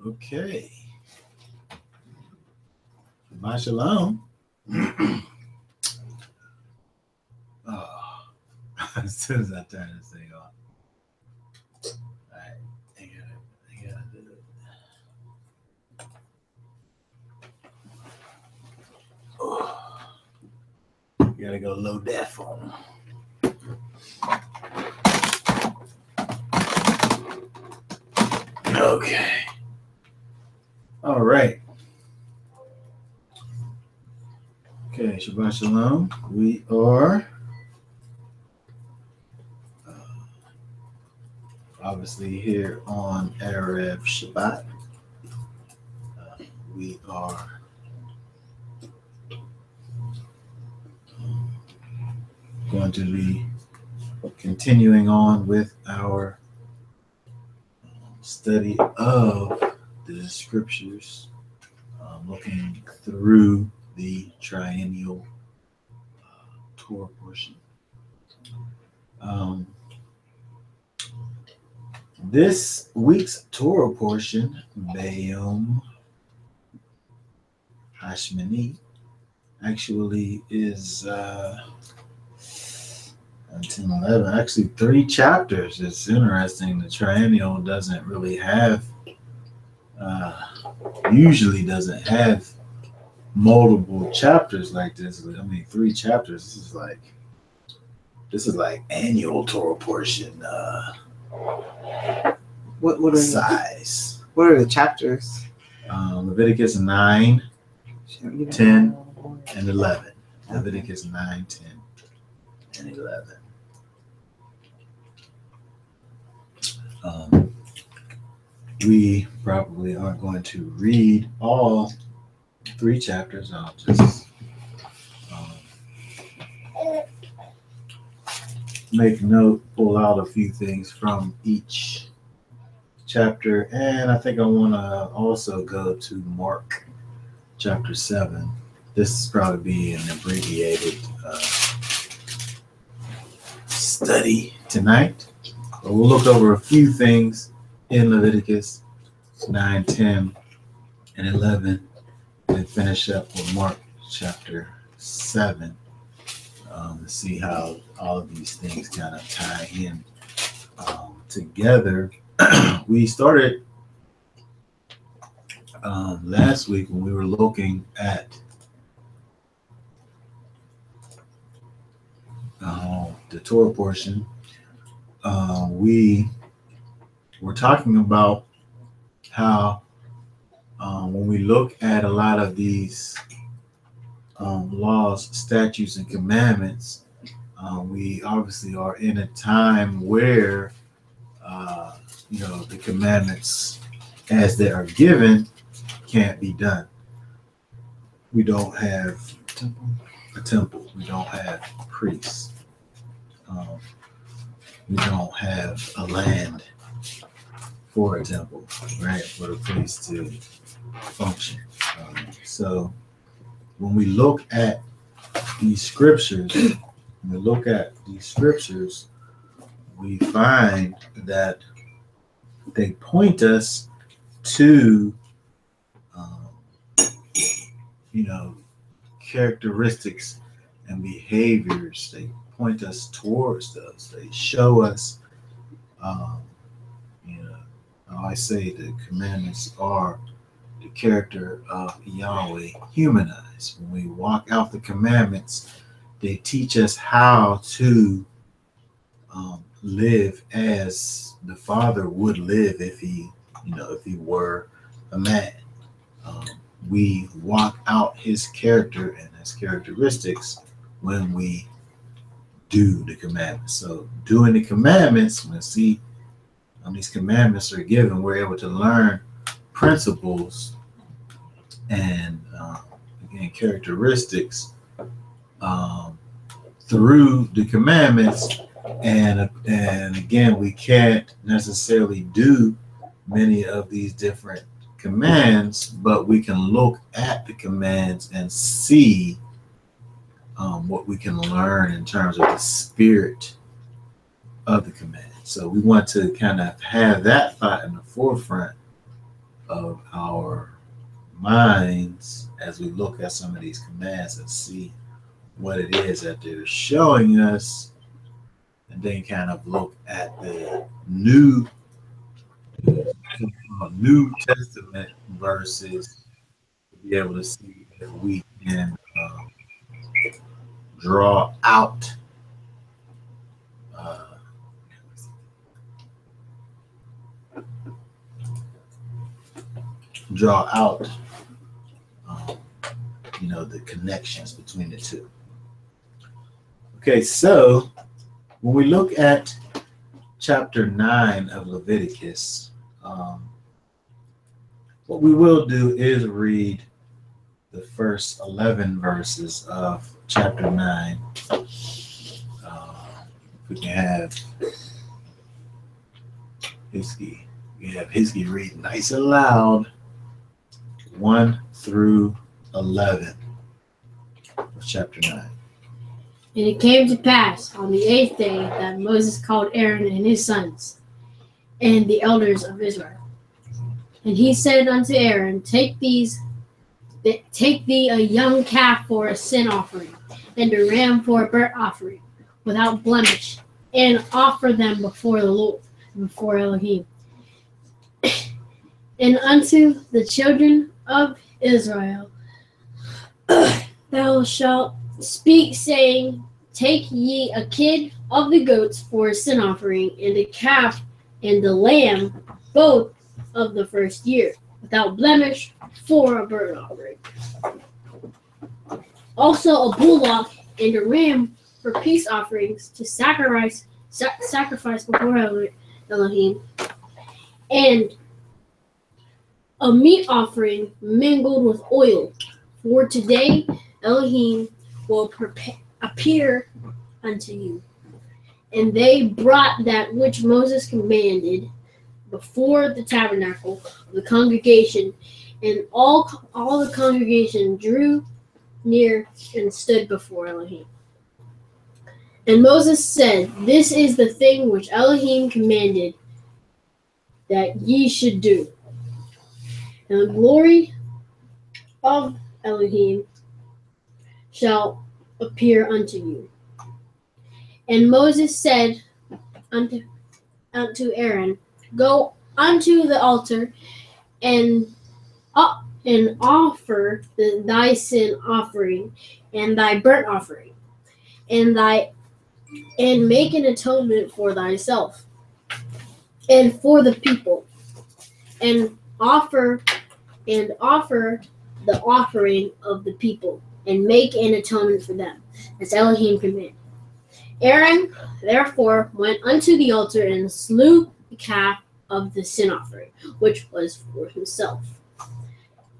Okay. Shabbat shalom. Oh, as soon as I turn this thing on. All right. I gotta do it. Oh, gotta go load that phone. Okay. All right. Okay, Shabbat Shalom. We are obviously here on Erev Shabbat. We are going to be continuing on with our study of the scriptures, looking through the triennial Torah portion. This week's Torah portion, Bayom Hasmini, actually is 10, 11, actually 3 chapters. It's interesting. The triennial doesn't really have, usually doesn't have multiple chapters like this. I mean, 3 chapters. This is like annual Torah portion. What are size? What are the chapters? Leviticus 9, 10, and 11. Leviticus 9, 10, and 11. We probably aren't going to read all 3 chapters. I'll just make note, pull out a few things from each chapter, and I think I want to also go to Mark chapter 7. This is probably be an abbreviated study tonight. But we'll look over a few things in Leviticus 9, 10, and 11, and finish up with Mark chapter 7 to see how all of these things kind of tie in together. We started last week when we were looking at the Torah portion. We were talking about how when we look at a lot of these laws, statutes, and commandments, we obviously are in a time where the commandments as they are given can't be done. We don't have a temple. We don't have priests. We don't have a land for a temple, right? For the priest to function. So when we look at these scriptures, we find that they point us to, characteristics and behaviors. They point us towards those. They show us, I say the commandments are the character of Yahweh humanized. When we walk out the commandments, they teach us how to live as the Father would live if he were a man. We walk out his character and his characteristics when we do the commandments. So doing the commandments, when these commandments are given, we're able to learn principles and again characteristics through the commandments. And again, we can't necessarily do many of these different commands, but we can look at the commands and see what we can learn in terms of the spirit of the command. So we want to kind of have that thought in the forefront of our minds as we look at some of these commands and see what it is that they're showing us, and then kind of look at the New Testament verses to be able to see if we can draw out uh, draw out um, the connections between the two. Okay, so when we look at chapter 9 of Leviticus, what we will do is read the first 11 verses of chapter 9. We can have Hisky read nice and loud 1 through 11 of chapter 9. And it came to pass on the 8th day that Moses called Aaron and his sons and the elders of Israel. And he said unto Aaron, Take thee a young calf for a sin offering, and a ram for a burnt offering, without blemish, and offer them before the Lord, before Elohim. And unto the children of Israel thou shalt speak, saying, Take ye a kid of the goats for a sin offering, and a calf and a lamb, both of the first year, without blemish, for a burnt offering. Also a bullock and a ram for peace offerings to sacrifice before Elohim, and a meat offering mingled with oil. For today Elohim will appear unto you. And they brought that which Moses commanded before the tabernacle of the congregation, and all the congregation drew near and stood before Elohim. And Moses said, This is the thing which Elohim commanded that ye should do. And the glory of Elohim shall appear unto you. And Moses said unto Aaron, Go unto the altar and offer thy sin offering and thy burnt offering, and make an atonement for thyself and for the people, and offer the offering of the people, and make an atonement for them, as Elohim commanded. Aaron therefore went unto the altar and slew the calf of the sin offering, which was for himself.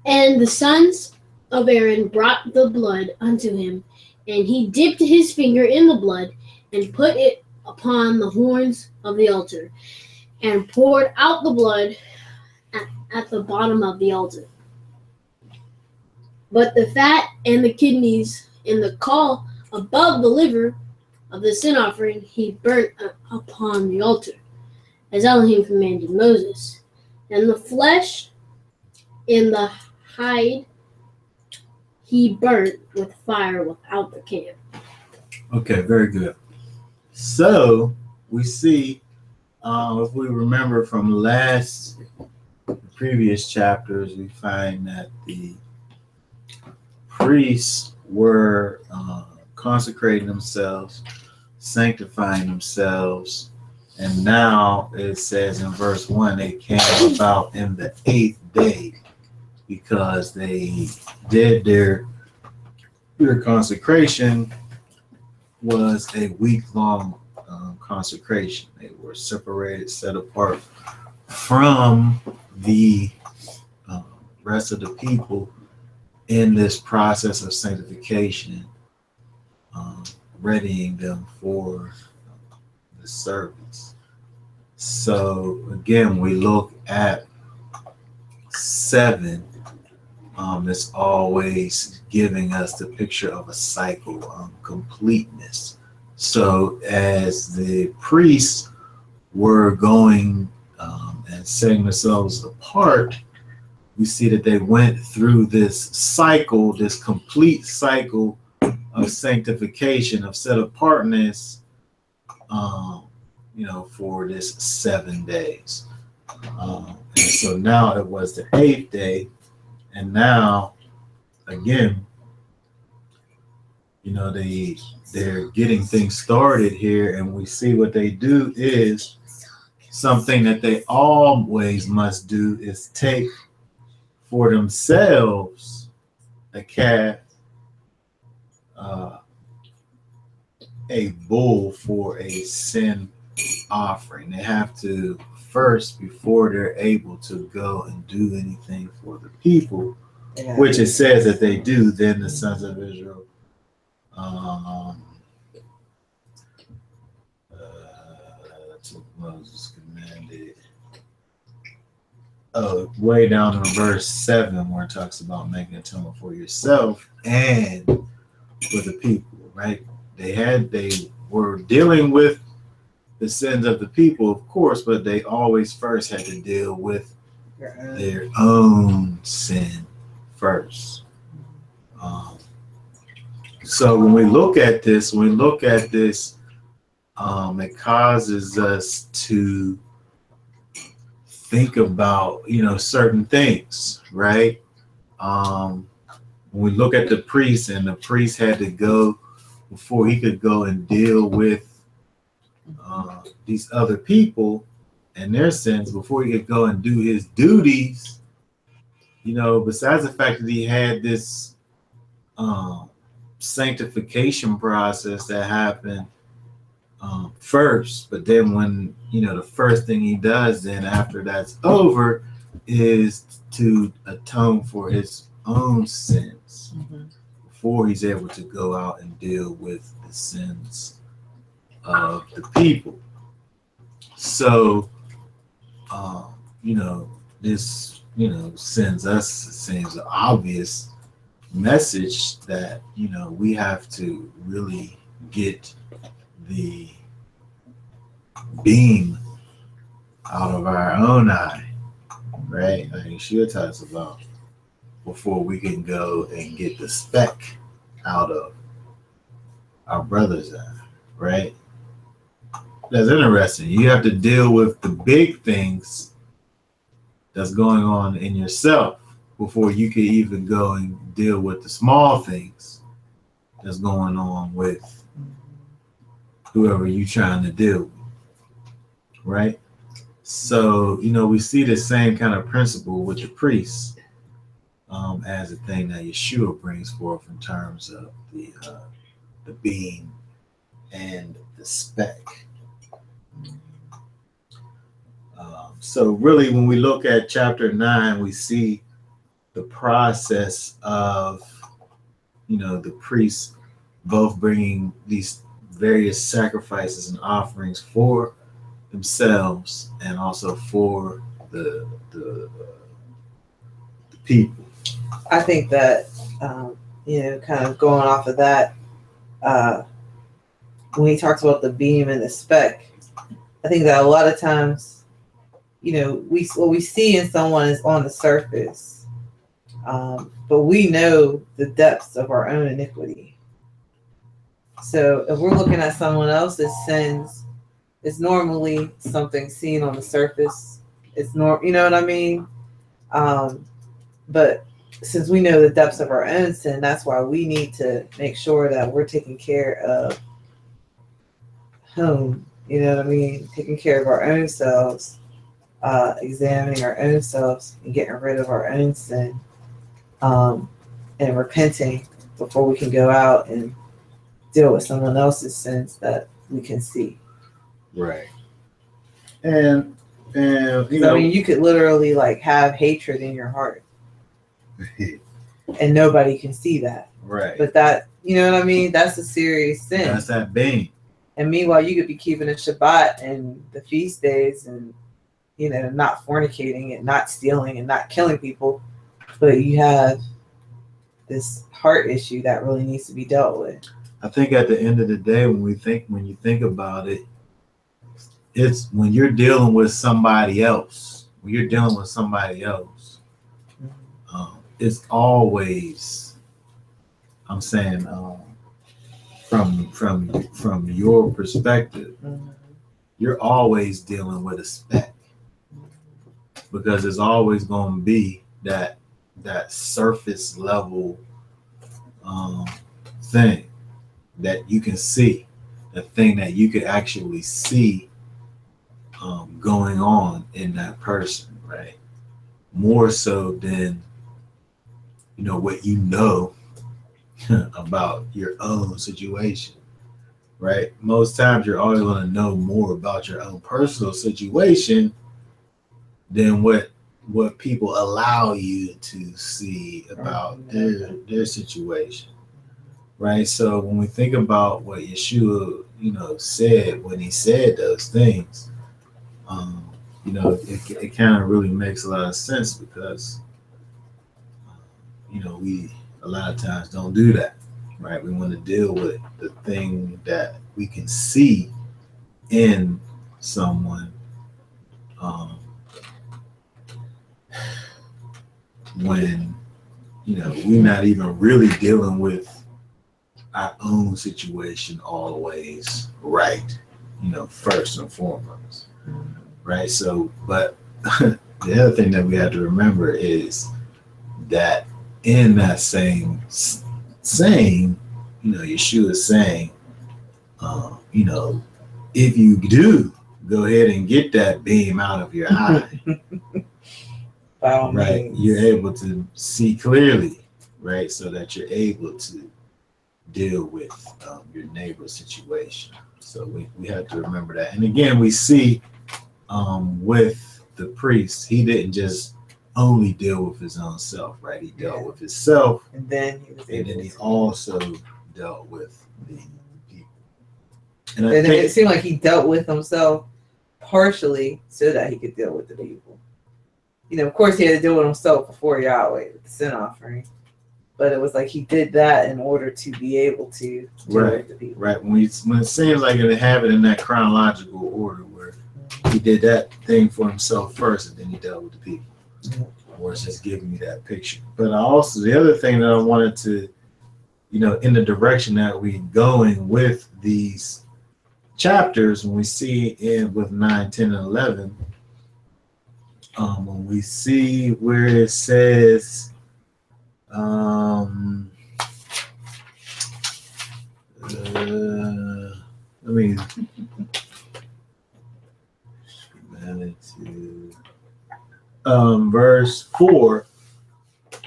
And the sons of Aaron brought the blood unto him, and he dipped his finger in the blood, and put it upon the horns of the altar, and poured out the blood at the bottom of the altar. But the fat and the kidneys and the caul above the liver of the sin offering he burnt upon the altar, as Elohim commanded Moses. And the flesh and the hide he burnt with fire without the camp. Okay, very good. So we see, if we remember from previous chapters, we find that the priests were consecrating themselves, sanctifying themselves, and now it says in verse 1 they came about in the 8th day, because they did their consecration was a week-long consecration. They were separated, set apart from the rest of the people in this process of sanctification, readying them for the service. So again, we look at 7. It's always giving us the picture of a cycle, completeness. So as the priests were going and setting themselves apart we see that they went through this cycle, this complete cycle of sanctification, of set apartness, for this 7 days. And so now it was the 8th day, and now again, they're getting things started here, and we see what they do is something that they always must do is take for themselves a calf, a bull for a sin offering. They have to first, before they're able to go and do anything for the people, which it says that they do, then the sons of Israel took Moses commanded. Way down in verse 7 where it talks about making atonement for yourself and for the people, right? They were dealing with the sins of the people, of course, but they always first had to deal with their own sin first. So when we look at this, it causes us to think about, certain things, right? When we look at the priest, and the priest had to go before he could go and deal with these other people and their sins, before he could go and do his duties, besides the fact that he had this sanctification process that happened first, but then when the first thing he does then after that's over is to atone for his own sins before he's able to go out and deal with the sins of the people. So this sends us, it seems, an obvious message that we have to really get the beam out of our own eye, right? Like Yeshua talks about, before we can go and get the speck out of our brother's eye, right? That's interesting. You have to deal with the big things that's going on in yourself before you can even go and deal with the small things that's going on with whoever you're trying to deal with, right? So, we see the same kind of principle with the priests as a thing that Yeshua brings forth in terms of the beam and the speck. So really, when we look at chapter 9, we see the process of, the priests both bringing these various sacrifices and offerings for themselves and also for the people. I think that, kind of going off of that, when he talks about the beam and the speck, I think that a lot of times, what we see in someone is on the surface, but we know the depths of our own iniquity. So if we're looking at someone else's sins, it's normally something seen on the surface. It's you know what I mean? But since we know the depths of our own sin, that's why we need to make sure that we're taking care of home. You know what I mean? Taking care of our own selves, examining our own selves and getting rid of our own sin, and repenting before we can go out and deal with someone else's sins that we can see. Right. And you could literally have hatred in your heart and nobody can see that. Right. But that, you know what I mean? That's a serious sin. That's that beam. And meanwhile, you could be keeping a Shabbat and the feast days and, not fornicating and not stealing and not killing people. But you have this heart issue that really needs to be dealt with. I think at the end of the day, when you think about it, it's when you're dealing with somebody else, it's always, I'm saying, from your perspective, you're always dealing with a speck, because it's always going to be that surface level thing that you can see, the thing that you could actually see going on in that person, right? More so than what you know about your own situation, right? Most times you're always going to know more about your own personal situation than what people allow you to see about their situation, right? So when we think about what Yeshua said when he said those things, it kind of really makes a lot of sense, because we a lot of times don't do that, right? We want to deal with the thing that we can see in someone, when we're not even really dealing with our own situation always, right? First and foremost, right? So, but the other thing that we have to remember is that in that same saying, Yeshua is saying, if you do go ahead and get that beam out of your eye, right, you're able to see clearly, right, so that you're able to deal with your neighbor's situation. So we have to remember that. And again, we see with the priest, he didn't just only deal with his own self, right? He dealt with himself, and then he also dealt with the people. And it seemed like he dealt with himself partially so that he could deal with the people. Of course, he had to deal with himself before Yahweh with the sin offering, but it was like he did that in order to be able to deal with the people. Right. When it seems like it have it in that chronological order where he did that thing for himself first, and then he dealt with the people. Or it's just giving me that picture. But also the other thing that I wanted to, in the direction that we're going with these chapters, when we see in with 9, 10, and 11, when we see where it says, let me verse 4,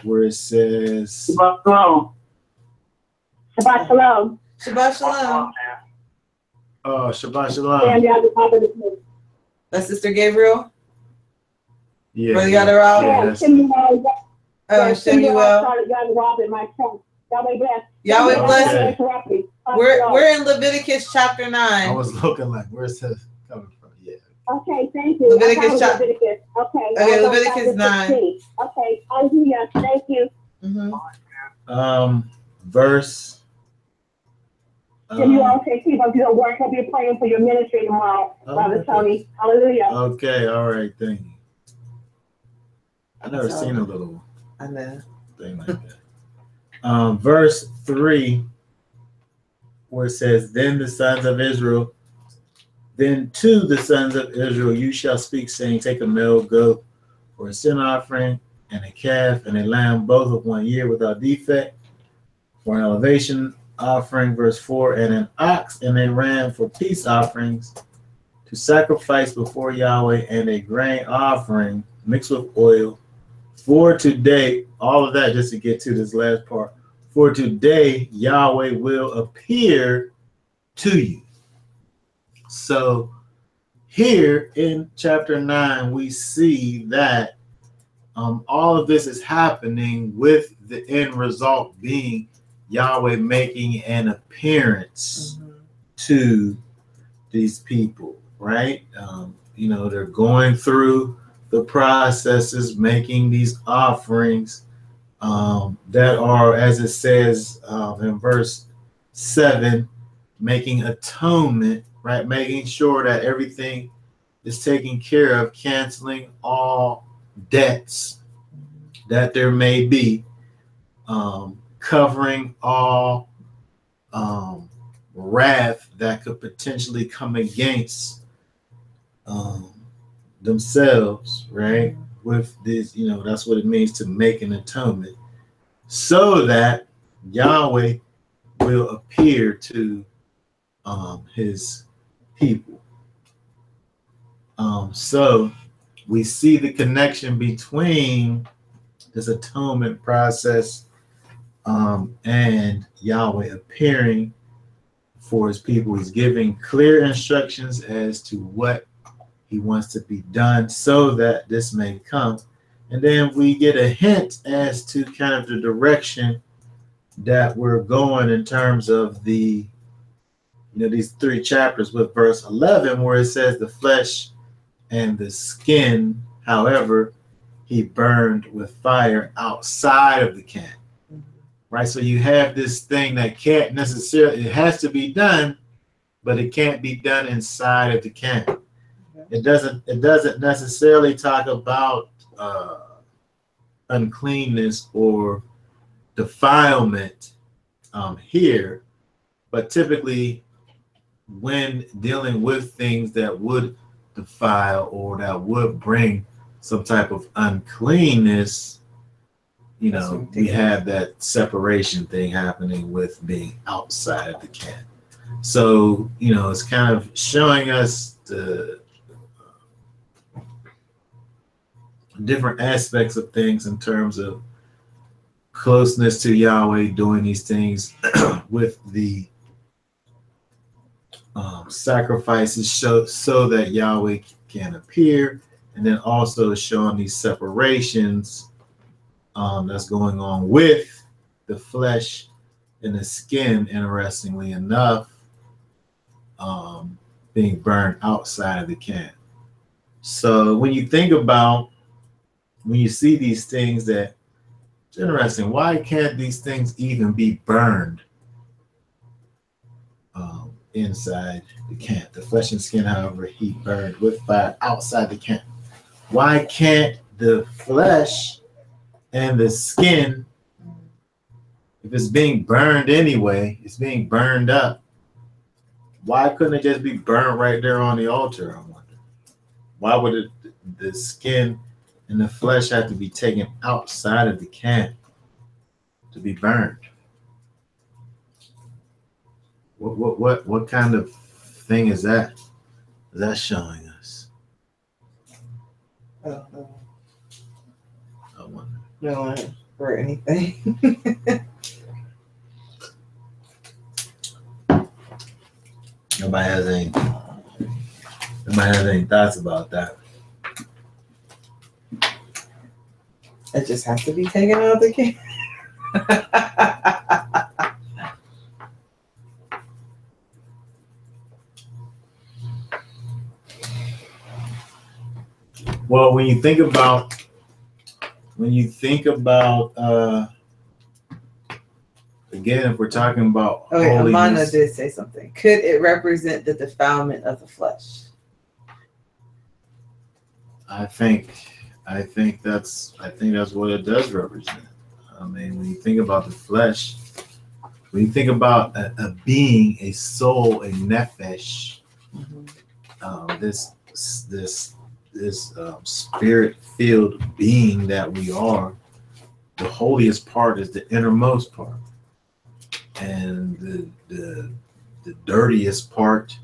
where it says, Shabbat shalom. Shabbat shalom. Shabbat shalom. Oh, Shabbat shalom. That's Sister Gabriel? Yeah. Brother Yadarawa? Shemuel. Yahweh bless. Yahweh bless. We're in Leviticus chapter 9. I was looking like, where's that coming from? Yeah. Okay, thank you. Leviticus chapter. Okay, Leviticus 9. Okay, hallelujah. Thank you. Verse. You all say, keep up your work. I'll be praying for your ministry tomorrow, Brother Tony. Hallelujah. Okay, all right, thank you. I've never seen a little thing like that. Verse 3, where it says, then to the sons of Israel you shall speak, saying, take a male goat for a sin offering, and a calf and a lamb, both of 1 year without defect, for an elevation offering. Verse 4, and an ox and a ram for peace offerings to sacrifice before Yahweh, and a grain offering mixed with oil. For today, all of that just to get to this last part. For today, Yahweh will appear to you. So here in chapter 9, we see that all of this is happening with the end result being Yahweh making an appearance to these people, right? They're going through the processes, making these offerings that are, as it says in verse 7, making atonement, right? Making sure that everything is taken care of, canceling all debts that there may be, covering all wrath that could potentially come against themselves, right? With this, that's what it means to make an atonement, so that Yahweh will appear to his people. So we see the connection between this atonement process and Yahweh appearing for his people. He's giving clear instructions as to what he wants to be done so that this may come. And then we get a hint as to kind of the direction that we're going in terms of the, these 3 chapters, with verse 11, where it says the flesh and the skin, however, he burned with fire outside of the camp. Right? So you have this thing that can't necessarily, it has to be done, but it can't be done inside of the camp. It doesn't necessarily talk about uncleanness or defilement here, but typically when dealing with things that would defile or that would bring some type of uncleanness, we have that separation thing happening with being outside of the camp. So, it's kind of showing us the different aspects of things in terms of closeness to Yahweh, doing these things with the sacrifices so that Yahweh can appear, and then also showing these separations that's going on with the flesh and the skin, interestingly enough, being burned outside of the camp. So when you see these things, that it's interesting, why can't these things even be burned inside the camp? The flesh and skin, however, he burned with fire outside the camp. Why can't the flesh and the skin, if it's being burned anyway, it's being burned up, why couldn't it just be burned right there on the altar? I wonder. Why would the skin and the flesh have to be taken outside of the camp to be burned? What kind of thing is that? Is that showing us? I don't know. I wonder. No, or anything. Nobody has any thoughts about that. It just has to be taken out of the camp. Well, when you think about again, if we're talking about okay, holiness, Amanda did say something. Could it represent the defilement of the flesh? I think that's what it does represent. I mean, when you think about the flesh, when you think about a being, a soul, a nephesh, this spirit-filled being that we are, the holiest part is the innermost part, and the dirtiest part,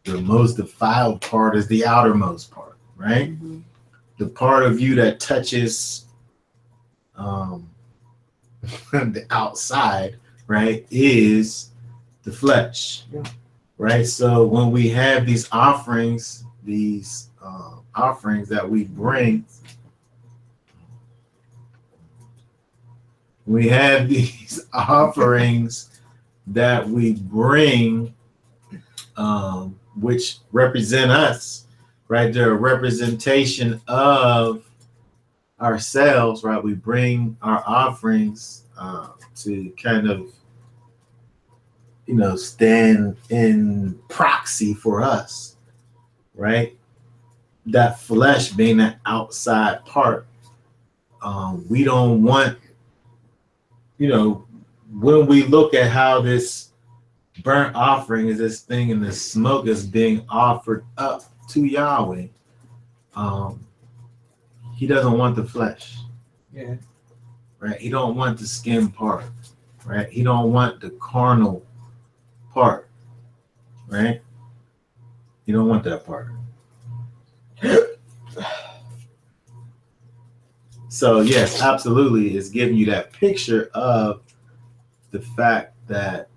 the most defiled part, is the outermost part, right? Mm-hmm. The part of you that touches the outside, right, is the flesh, right? So when we have these offerings that we bring, which represent us, right? They're a representation of ourselves, right? We bring our offerings to kind of, stand in proxy for us, right? That flesh being that outside part. We don't want when we look at how this burnt offering is this thing and this smoke is being offered up to Yahweh, he doesn't want the flesh. Yeah. Right? He don't want the skin part. Right? He don't want the carnal part. Right? You don't want that part. So yes, absolutely, it's giving you that picture of the fact that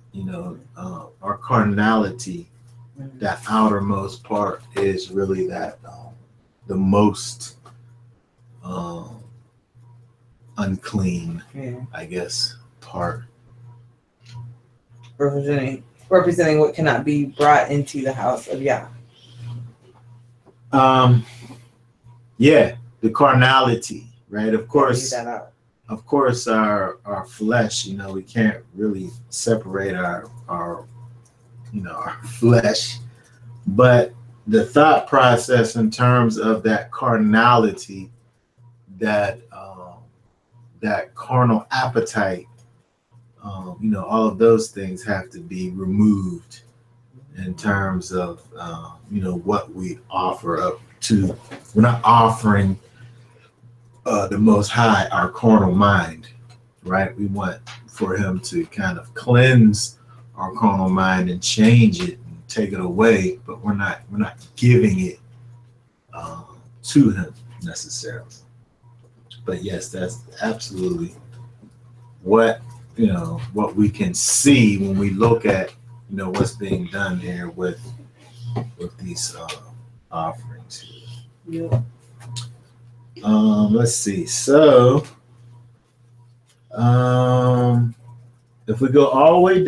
our carnality, that outermost part, is really that the most unclean, I guess, part. Representing what cannot be brought into the house of Yah. Yeah, the carnality, right? Of course, our flesh, we can't really separate our flesh, but the thought process in terms of that carnality, that carnal appetite, all of those things have to be removed in terms of what we offer up to. We're not offering the Most High our carnal mind, right? We want for him to kind of cleanse our carnal mind and change it and take it away, but we're not giving it to him necessarily. But yes, that's absolutely what we can see when we look at what's being done here with these offerings. Yeah. Let's see. So, if we go all the way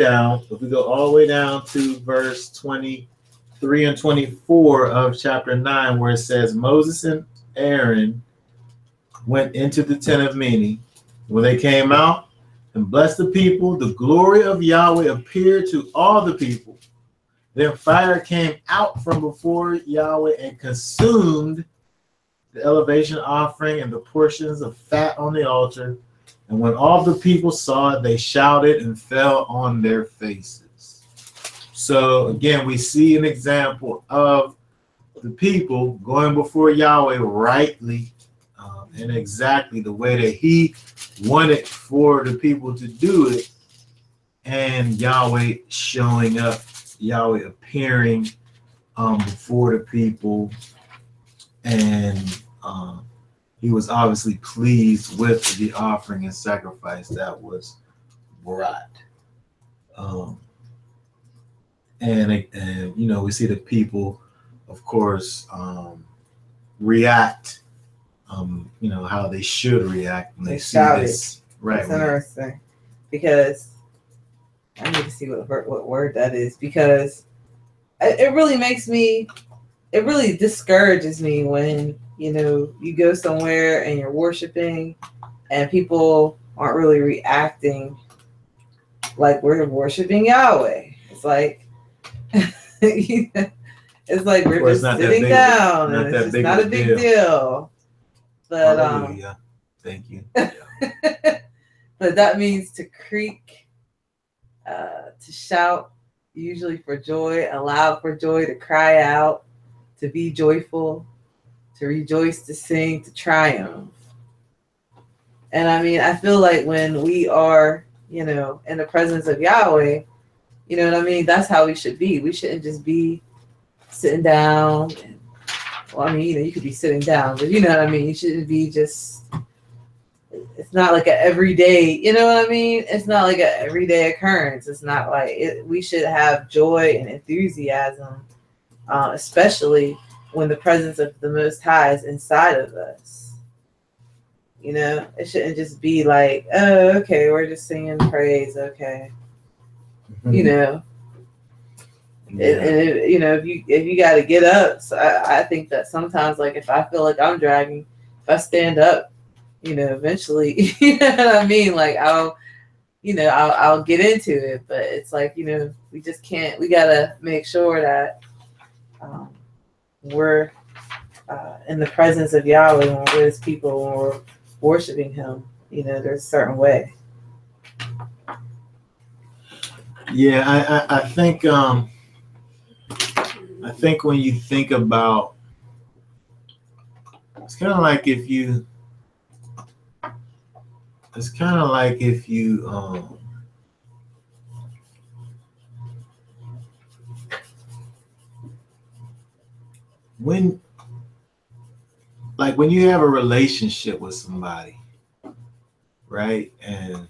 down to verse 23 and 24 of chapter 9, where it says, Moses and Aaron went into the tent of meeting. When they came out and blessed the people, the glory of Yahweh appeared to all the people. Then fire came out from before Yahweh and consumed the elevation offering and the portions of fat on the altar. And when all the people saw it, they shouted and fell on their faces. So again, we see an example of the people going before Yahweh rightly and exactly the way that he wanted for the people to do it, and Yahweh showing up, Yahweh appearing before the people, and he was obviously pleased with the offering and sacrifice that was brought. And we see the people, of course, react. How they should react when they see this. Right. It's interesting because I need to see what word that is, because it really discourages me when you go somewhere and you're worshiping and people aren't really reacting like we're worshiping Yahweh. It's like it's like we're just sitting down and it's just not a big deal. But hallelujah. Thank you. but that means to creak, to shout, usually for joy, aloud for joy, to cry out, to be joyful, to rejoice, to sing, to triumph. And I feel like when we are, in the presence of Yahweh, that's how we should be. We shouldn't just be sitting down. You could be sitting down, but you shouldn't be just, it's not like an everyday, It's not like an everyday occurrence. It's not like it. We should have joy and enthusiasm, especially when the presence of the Most High is inside of us. It shouldn't just be like, oh, okay, we're just singing praise, okay. Mm-hmm. If you got to get up, so I think that sometimes, like, if I feel like I'm dragging, if I stand up, eventually, like I'll get into it. But it's like, we just can't. We gotta make sure that we're in the presence of Yahweh when we're His people, when we're worshiping Him. There's a certain way. Yeah, I think when you think about, it's kind of like if you, it's kind of like if you, when, like when you have a relationship with somebody, right? And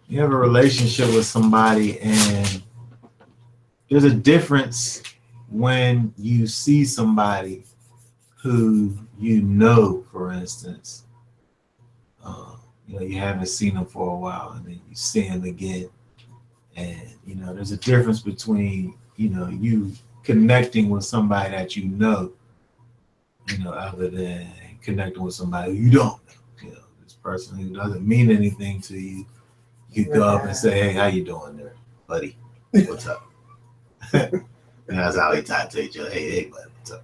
you have a relationship with somebody, and there's a difference when you see somebody who you know, for instance, you haven't seen them for a while, and then you see them again, and there's a difference between you connecting with somebody that other than connecting with somebody who you don't know. This person who doesn't mean anything to you. You go up and say, "Hey, how you doing there, buddy? What's up?" And that's how he talks to each other. Hey, buddy, what's up?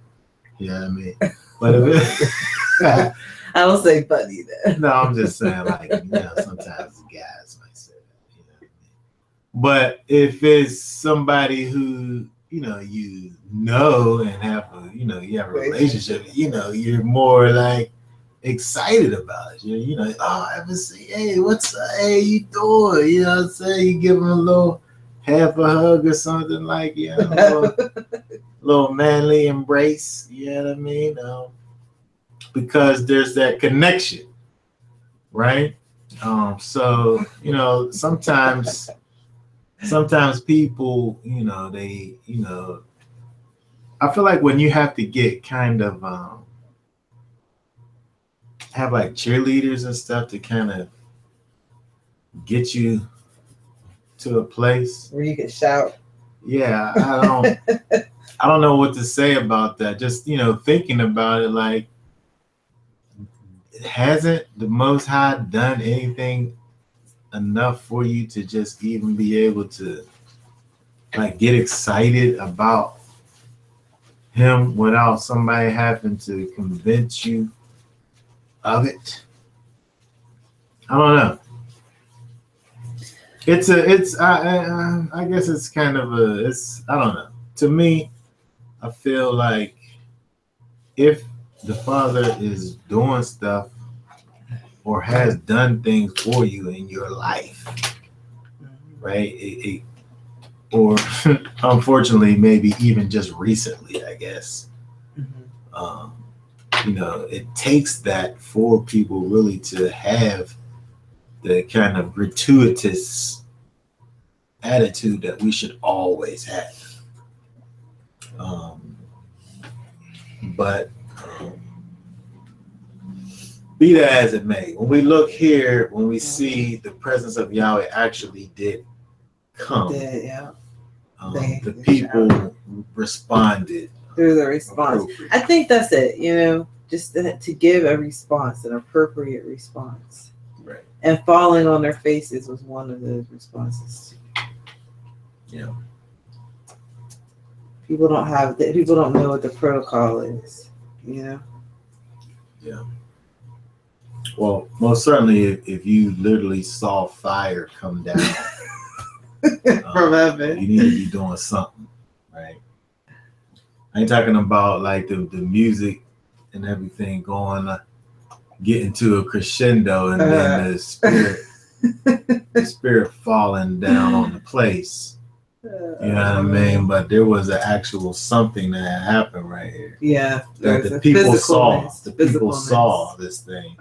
You know what I mean? But if I don't say buddy there. no, I'm just saying, like, sometimes the guys might say that. You know what I mean? But if it's somebody who you know and have you have a relationship, you're more like excited about it. I haven't seen, hey, what's up? Hey, you doing? You know what I'm saying? You give them a little half a hug or something, like, little manly embrace, you know what I mean? Because there's that connection, right? So, sometimes people, I feel like when you have to get kind of, have like cheerleaders and stuff to kind of get you to a place where you can shout. Yeah, I don't know what to say about that. Just thinking about it, like, hasn't the Most High done anything enough for you to just even be able to like get excited about Him without somebody having to convince you of it? I don't know. I guess it's kind of I don't know. To me, I feel like if the Father is doing stuff or has done things for you in your life, right? Or unfortunately, maybe even just recently, I guess. It takes that for people really to have the kind of gratuitous attitude that we should always have. But be that as it may, when we look here, when we see the presence of Yahweh actually did come, the people responded through the response. I think that's it, just to give a response, an appropriate response. Right. And falling on their faces was one of those responses. Yeah. People don't know what the protocol is, Yeah. Well, most certainly, if you literally saw fire come down from heaven, you need to be doing something, right? I ain't talking about like the music and everything getting to a crescendo and then the spirit falling down on the place. You know what I mean? But there was an actual something that happened right here. Yeah. That the people saw. The people saw this thing.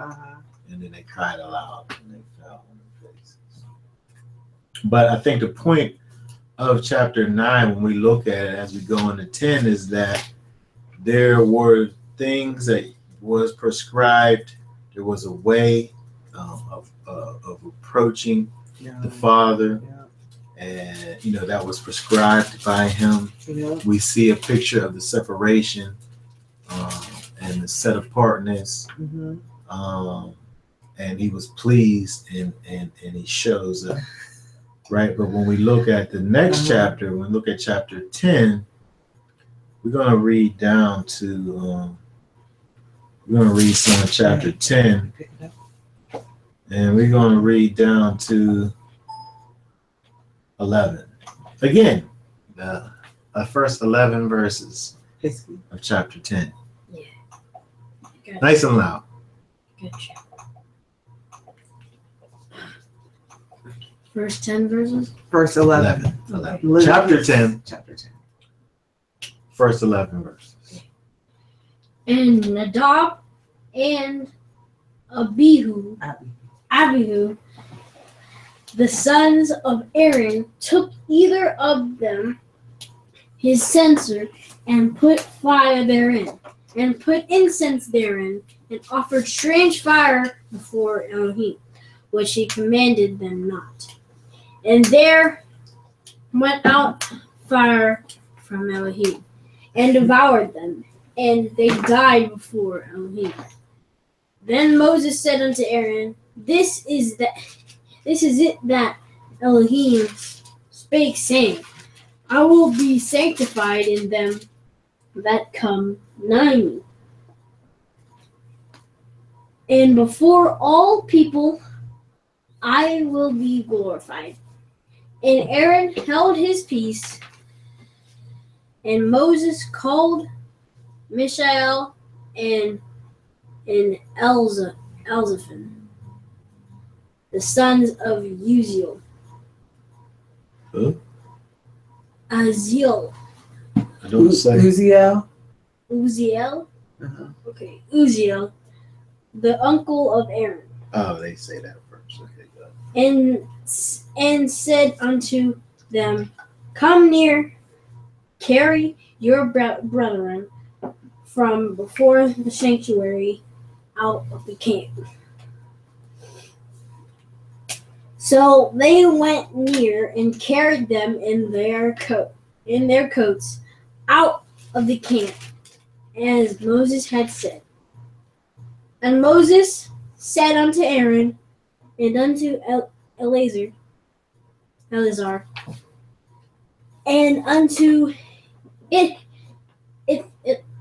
And then they cried aloud and they fell on their faces. But I think the point of chapter 9, when we look at it as we go into 10, is that there were things that was prescribed. There was a way of approaching the Father. And that was prescribed by Him. We see a picture of the separation and the set apartness. And He was pleased, and He shows up, right? But when we look at the next chapter, when we look at chapter 10, we're going to read down to we're going to read some of chapter 10, and we're going to read down to 11. Again, the first 11 verses History. of chapter 10. Yeah. Gotcha. Nice and loud. Gotcha. First 10 verses? Verse 11. 11. Chapter 10. Chapter 10. First 11 verses. And Nadab and Abihu, the sons of Aaron, took either of them his censer and put fire therein, and put incense therein, and offered strange fire before Elohim, which he commanded them not. And there went out fire from Elohim, and devoured them, and they died before Elohim. Then Moses said unto Aaron, This is it that Elohim spake, saying, I will be sanctified in them that come nigh me. And before all people I will be glorified. And Aaron held his peace, and Moses called Mishael and Elzaphan, the sons of Uziel. Who? Aziel. I don't say. Uziel. Uziel? Uh-huh. Okay, Uziel, the uncle of Aaron. Oh, they say that first. Okay, go. And said unto them, Come near, carry your brethren from before the sanctuary out of the camp. So they went near and carried them in their coats out of the camp, as Moses had said. And Moses said unto Aaron and unto Eleazar, and unto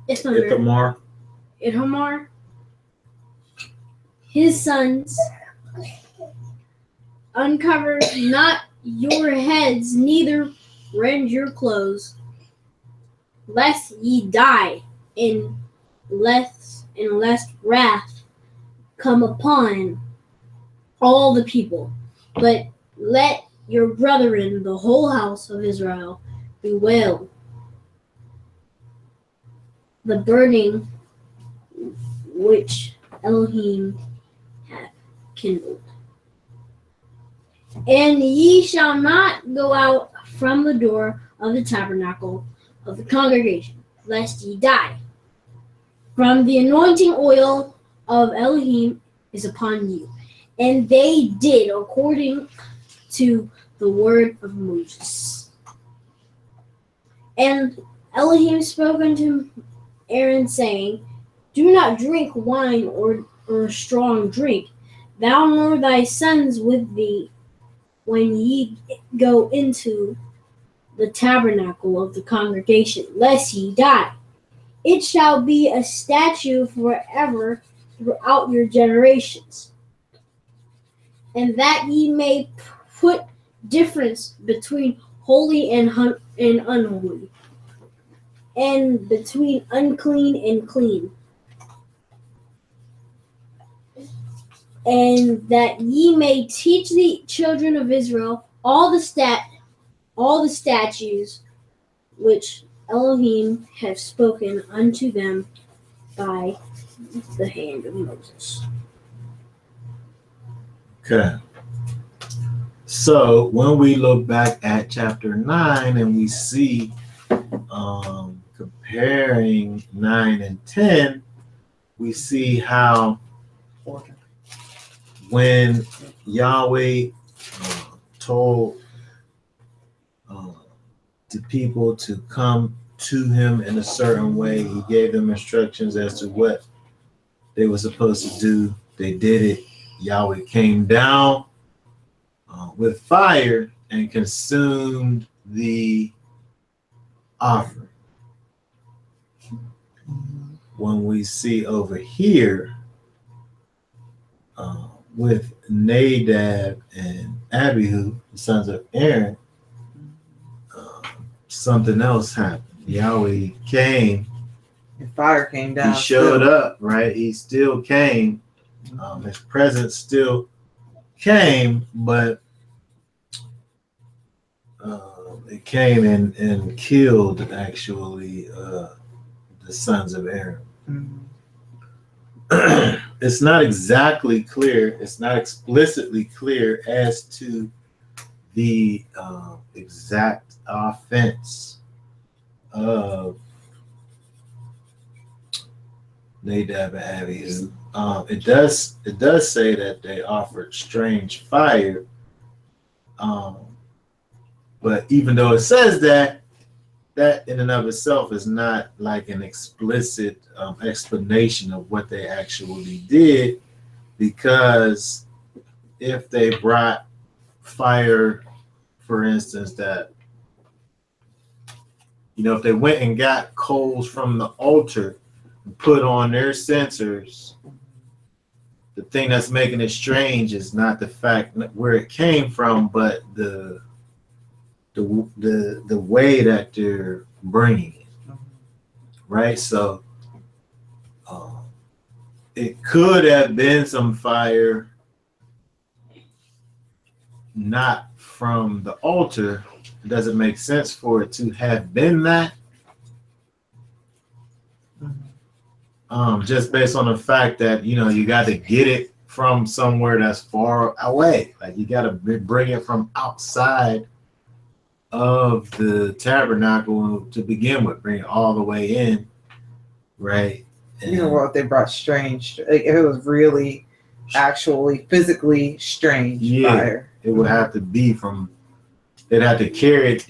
Ithamar, his sons, uncover not your heads, neither rend your clothes, lest ye die, and lest wrath come upon all the people. But let your brethren, the whole house of Israel, bewail the burning which Elohim hath kindled. And ye shall not go out from the door of the tabernacle of the congregation, lest ye die. From the anointing oil of Elohim is upon you. And they did according to the word of Moses. And Elohim spoke unto Aaron, saying, Do not drink wine or strong drink, thou nor thy sons with thee, when ye go into the tabernacle of the congregation, lest ye die. It shall be a statute forever throughout your generations, and that ye may put difference between holy and unholy, and between unclean and clean, and that ye may teach the children of Israel all the statutes which Elohim hath spoken unto them by the hand of Moses. Okay. So when we look back at chapter 9 and we see comparing 9 and 10, we see how when Yahweh told the people to come to him in a certain way, he gave them instructions as to what they were supposed to do. They did it. Yahweh came down with fire and consumed the offering. When we see over here with Nadab and Abihu, the sons of Aaron, something else happened. Yahweh came. And fire came down. He showed up, right? He still came. His presence still came, but it came and killed actually the sons of Aaron. Mm-hmm. It's not exactly clear. It's not explicitly clear as to the exact offense of Nadab and Abihu. It does say that they offered strange fire, but even though it says that in and of itself is not like an explicit explanation of what they actually did, because if they brought fire, for instance, that, if they went and got coals from the altar and put on their censers, the thing that's making it strange is not the fact where it came from, but the way that they're bringing it, right? So it could have been some fire not from the altar. It doesn't make sense for it to have been that. Just based on the fact that, you got to get it from somewhere that's far away. Like, you got to bring it from outside of the tabernacle to begin with, bring it all the way in, right? And What if they brought strange, like if it was really actually physically strange fire? It would have to be from, they'd have to carry it,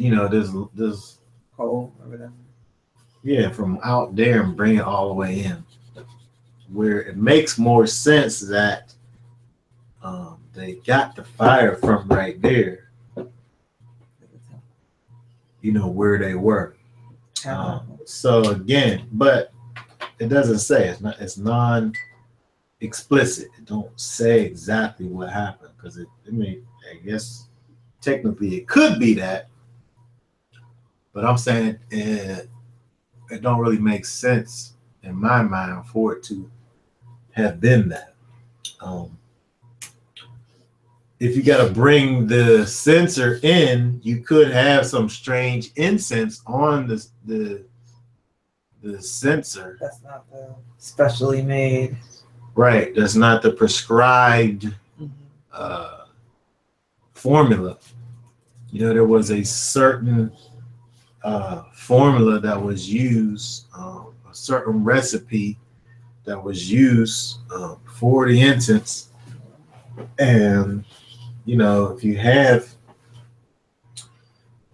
this Coal or whatever. Yeah, from out there and bring it all the way in. Where it makes more sense that they got the fire from right there, where they were. So again, but it doesn't say, it's non-explicit. It don't say exactly what happened, because I guess technically it could be that, but I'm saying it don't really make sense in my mind for it to have been that. If you got to bring the censer in, you could have some strange incense on the censer. That's not the specially made. Right. That's not the prescribed formula. There was a certain formula that was used, a certain recipe that was used for the incense. And, if you have,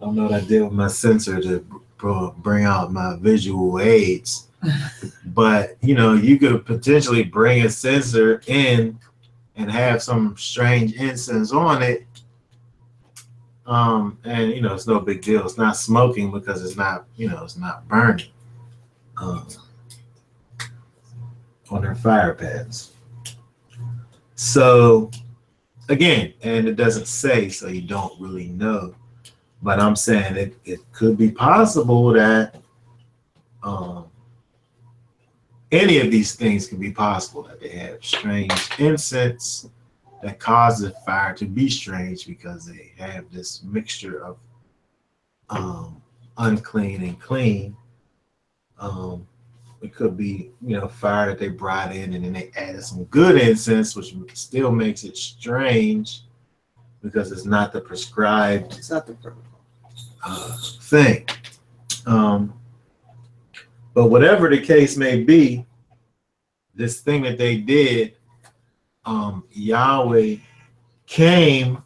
I don't know what I did with my sensor to bring out my visual aids, but, you could potentially bring a sensor in and have some strange incense on it. And, it's no big deal. It's not smoking because it's not, it's not burning on their fire pads. So, again, and it doesn't say, so you don't really know. But I'm saying it could be possible that any of these things can be possible, that they have strange incense that causes fire to be strange because they have this mixture of unclean and clean. It could be, fire that they brought in and then they added some good incense, which still makes it strange because it's not the prescribed thing. But whatever the case may be, this thing that they did, Yahweh came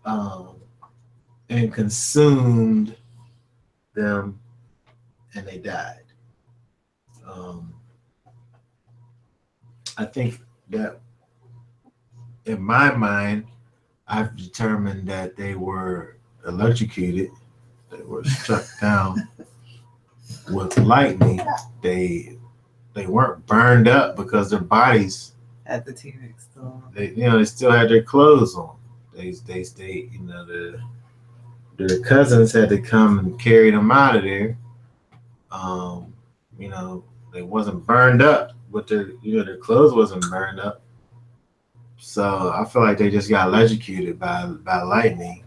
and consumed them and they died. I think that in my mind, I've determined that they were electrocuted, they were struck down with lightning. They weren't burned up because their bodies Had the T-Rex still on. they still had their clothes on. They stayed, their cousins had to come and carry them out of there. You know, they wasn't burned up, but their clothes wasn't burned up. So I feel like they just got electrocuted by lightning,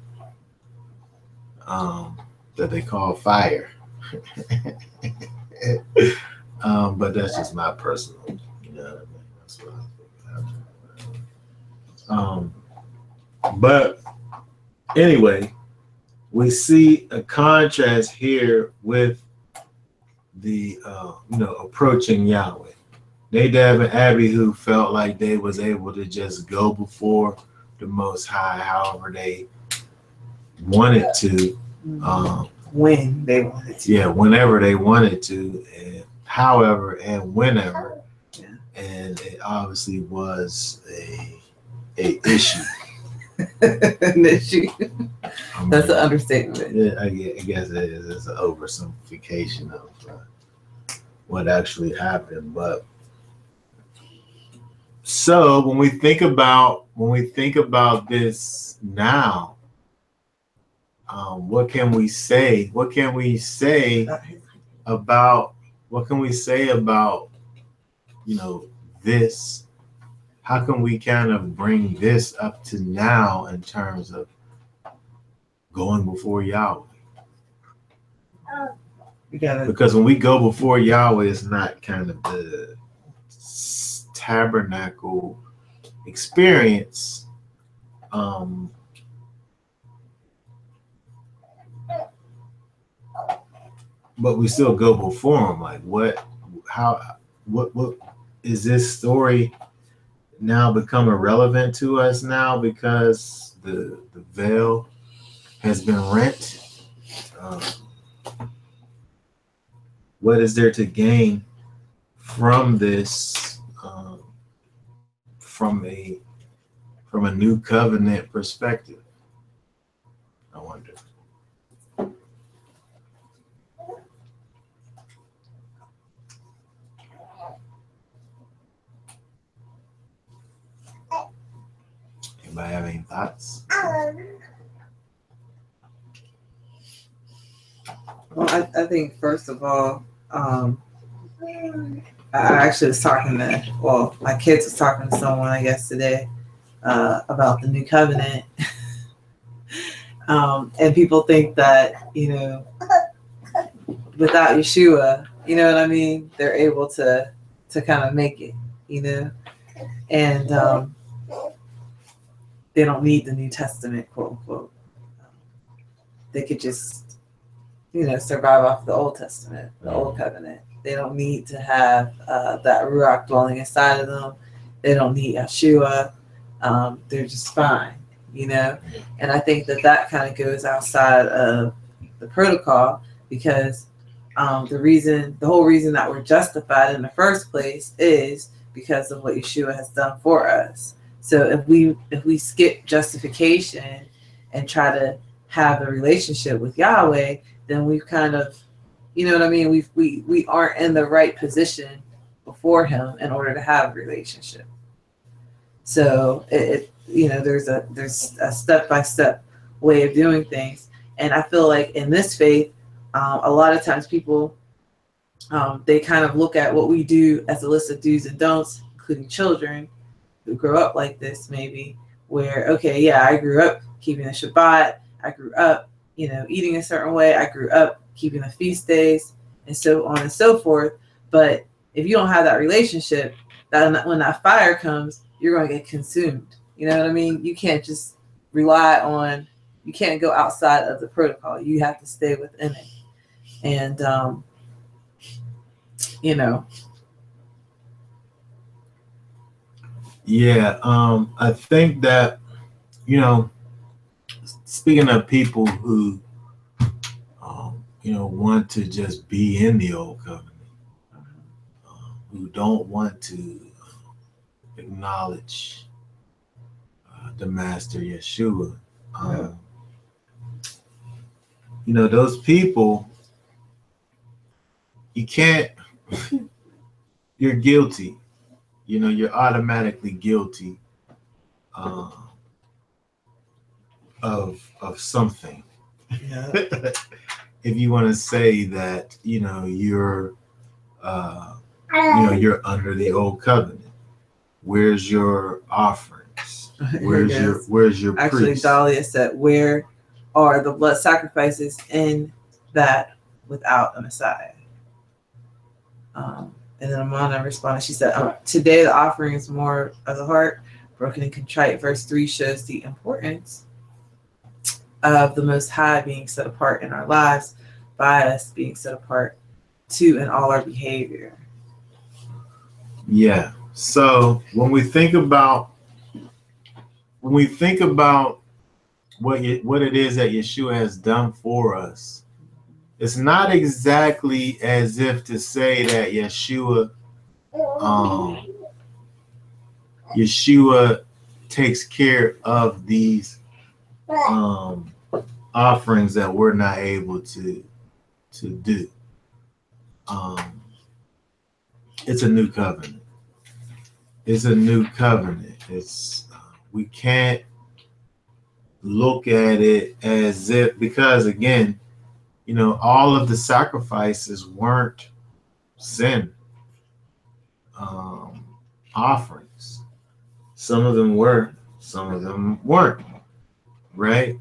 that they call fire. But that's just my personal, you know what I mean? That's what I think. But anyway, we see a contrast here with the approaching Yahweh. Nadab and Abihu felt like they was able to just go before the Most High, however they wanted to. When they wanted to. Yeah, whenever they wanted to, and however and whenever. Yeah. And it obviously was a issue. An issue. That's an understatement. Yeah, I guess it is. It's an oversimplification of what actually happened. But so when we think about this now, what can we say? What can we say about this? How can we kind of bring this up to now in terms of going before Yahweh? Because when we go before Yahweh, it's not kind of the tabernacle experience. But we still go before him. Like what is this story now become irrelevant to us now because the veil has been rent? What is there to gain from this, from a new covenant perspective? I wonder. Anybody have any thoughts? Well, I think first of all, I actually was talking my kids was talking to someone, I guess, today about the new covenant. And people think that, without Yeshua, you know what I mean? They're able to kind of make it, and they don't need the New Testament, quote unquote. They could just survive off the Old Testament, the Old Covenant. They don't need to have that Ruach dwelling inside of them. They don't need Yeshua. They're just fine, And I think that kind of goes outside of the protocol because the whole reason that we're justified in the first place is because of what Yeshua has done for us. So if we skip justification and try to have a relationship with Yahweh, then we've kind of, you know what I mean? We aren't in the right position before Him in order to have a relationship. So there's a step-by-step way of doing things, and I feel like in this faith, a lot of times people they kind of look at what we do as a list of do's and don'ts, including children who grow up like this, maybe where I grew up keeping the Shabbat, I grew up eating a certain way. I grew up keeping the feast days and so on and so forth. But if you don't have that relationship, that when that fire comes, you're going to get consumed. You know what I mean? You can't just you can't go outside of the protocol. You have to stay within it. And, Yeah, I think that, speaking of people who, want to just be in the old covenant, who don't want to acknowledge the Master Yeshua, those people, you can't, you're guilty. You're automatically guilty of something. Yeah. If you want to say that, you're you're under the old covenant. Where's your offerings? Where's your Actually, priest? Dahlia said, "Where are the blood sacrifices in that without a Messiah?" And then Amana responded. She said, "Today the offering is more of the heart, broken and contrite." Verse 3 shows the importance of the Most High being set apart in our lives by us being set apart too in all our behavior. Yeah. So when we think about what it is that Yeshua has done for us, it's not exactly as if to say that Yeshua takes care of these offerings that we're not able to do. It's a new covenant. It's a new covenant. It's we can't look at it as if, because again, all of the sacrifices weren't sin offerings. Some of them were, some of them weren't. Right?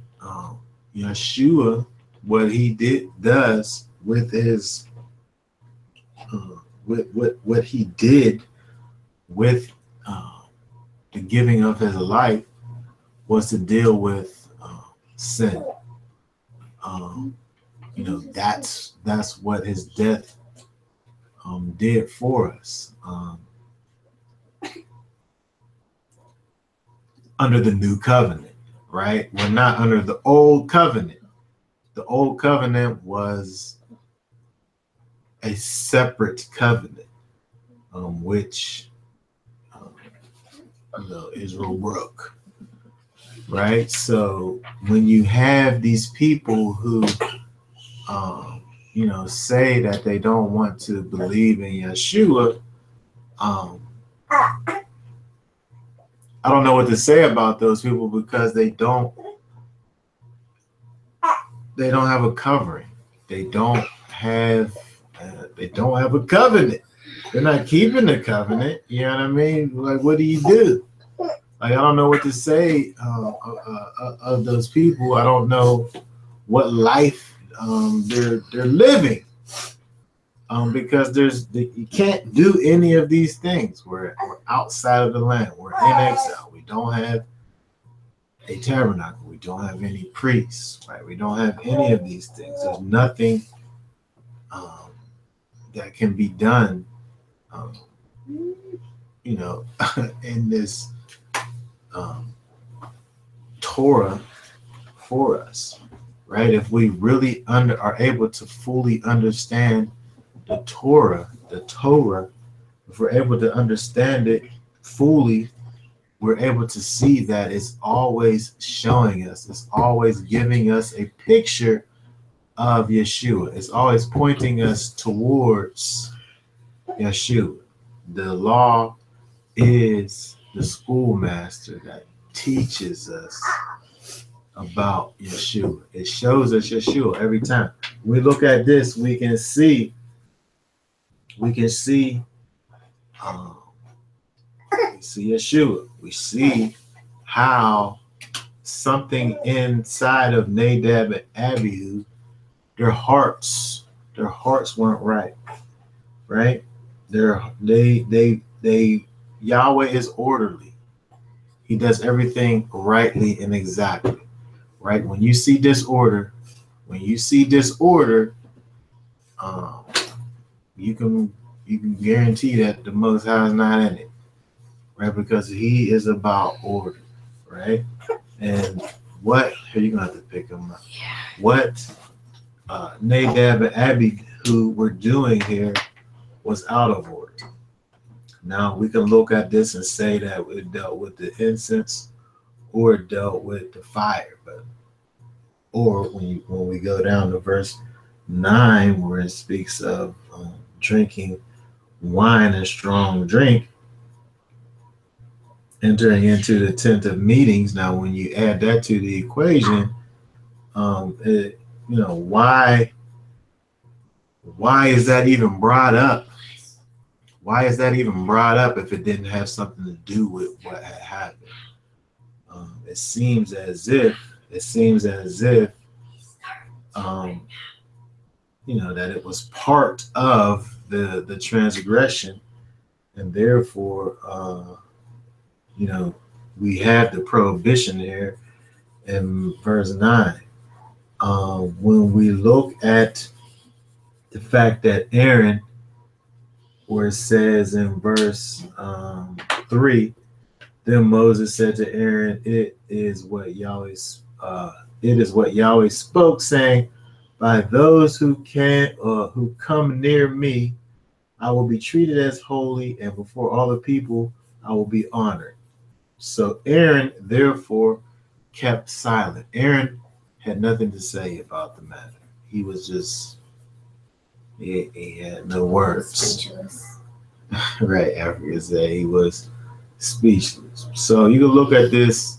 Yeshua, what he does with his what he did with the giving of his life was to deal with sin. That's what his death did for us. Under the new covenant, right? We're not under the old covenant. The old covenant was a separate covenant, which Israel broke, right? So when you have these people who, say that they don't want to believe in Yeshua, I don't know what to say about those people because they don't have a covering. They don't have a covenant. They're not keeping the covenant. You know what I mean? Like, what do you do? Like, I don't know what to say of those people. I don't know what life they're living. Because you can't do any of these things. We're outside of the land. We're in exile. We don't have a tabernacle. We don't have any priests, right? We don't have any of these things. There's nothing that can be done, in this Torah for us, right? If we really are able to fully understand the Torah, if we're able to understand it fully, we're able to see that it's always showing us, it's always giving us a picture of Yeshua. It's always pointing us towards Yeshua. The law is the schoolmaster that teaches us about Yeshua. It shows us Yeshua every time. When we look at this, we can see Yeshua. We see how something inside of Nadab and Abihu, their hearts weren't right. Right? Yahweh is orderly. He does everything rightly and exactly. Right? When you see disorder, you can guarantee that the Most High is not in it, right? Because He is about order, right? And what you're gonna have to pick them up. What Nadab and Abihu were doing here was out of order. Now we can look at this and say that it dealt with the incense or it dealt with the fire, or when we go down to verse 9 where it speaks of drinking wine and strong drink, entering into the tent of meetings. Now when you add that to the equation, why is that even brought up? Why is that even brought up if it didn't have something to do with what had happened? It seems as if that it was part of the transgression, and therefore we have the prohibition there in verse 9. When we look at the fact that Aaron, where it says in verse 3, then Moses said to Aaron, it is what Yahweh spoke, saying, by those who come near me, I will be treated as holy, and before all the people I will be honored. So Aaron therefore kept silent. Aaron had nothing to say about the matter. He was just, he had no words. Speechless. Right, Africa said he was speechless. So you can look at this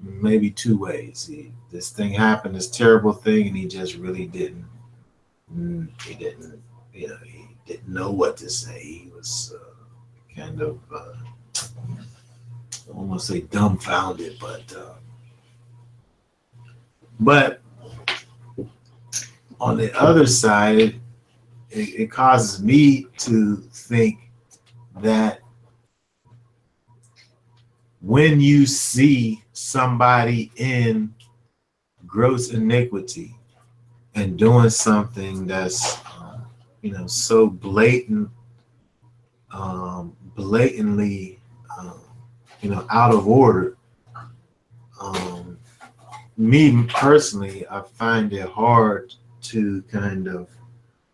maybe two ways. This thing happened, this terrible thing, and he just really didn't know what to say. He was kind of I don't want to say dumbfounded, but on the other side, it causes me to think that when you see somebody in gross iniquity and doing something that's so blatantly out of order, me personally, I find it hard to kind of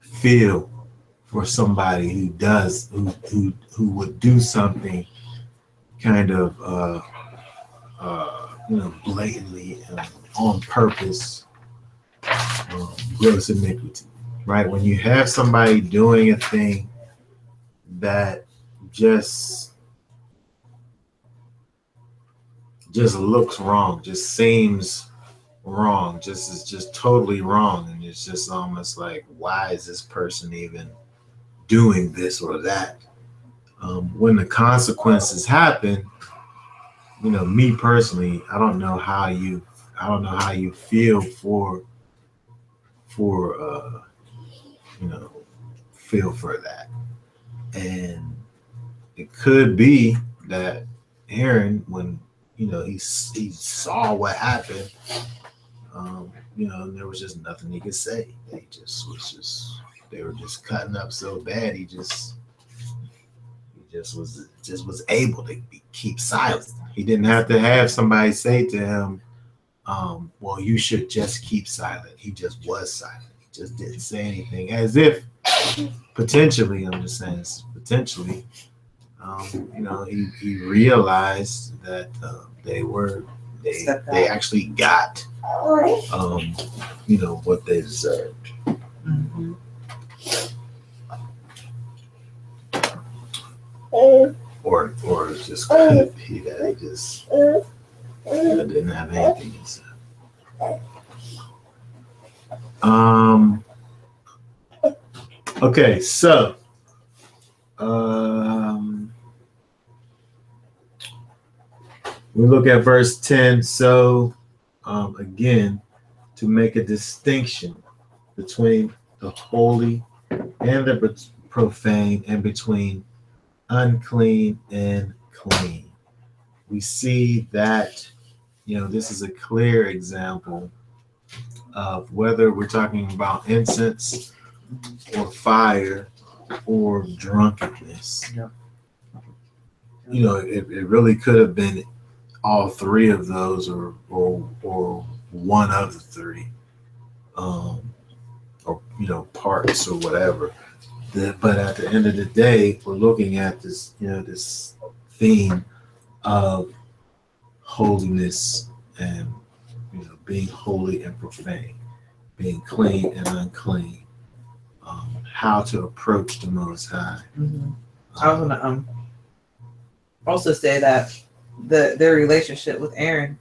feel for somebody who would do something kind of blatantly on purpose, gross iniquity, right? When you have somebody doing a thing that just looks wrong, just seems wrong, is just totally wrong, and it's just almost like, why is this person even doing this or that? When the consequences happen, me personally, I don't know how you feel for feel for that. And it could be that Aaron, when he saw what happened, there was just nothing he could say. They were just cutting up so bad. He was able to keep silent. He didn't have to have somebody say to him, well, you should just keep silent. He just was silent. He just didn't say anything, as if potentially, I'm just saying, potentially, he realized that they actually got what they deserved. Mm-hmm. Or just could be that he just didn't have anything to say. Okay, so we look at verse 10. So again, to make a distinction between the holy and the profane, and between unclean and clean. We see that this is a clear example of whether we're talking about incense or fire or drunkenness. Yeah. It really could have been all three of those, or one of the three, or parts or whatever. But at the end of the day, we're looking at this this theme of holiness and being holy and profane, being clean and unclean, how to approach the Most High. Mm-hmm. I was gonna also say that their relationship with Aaron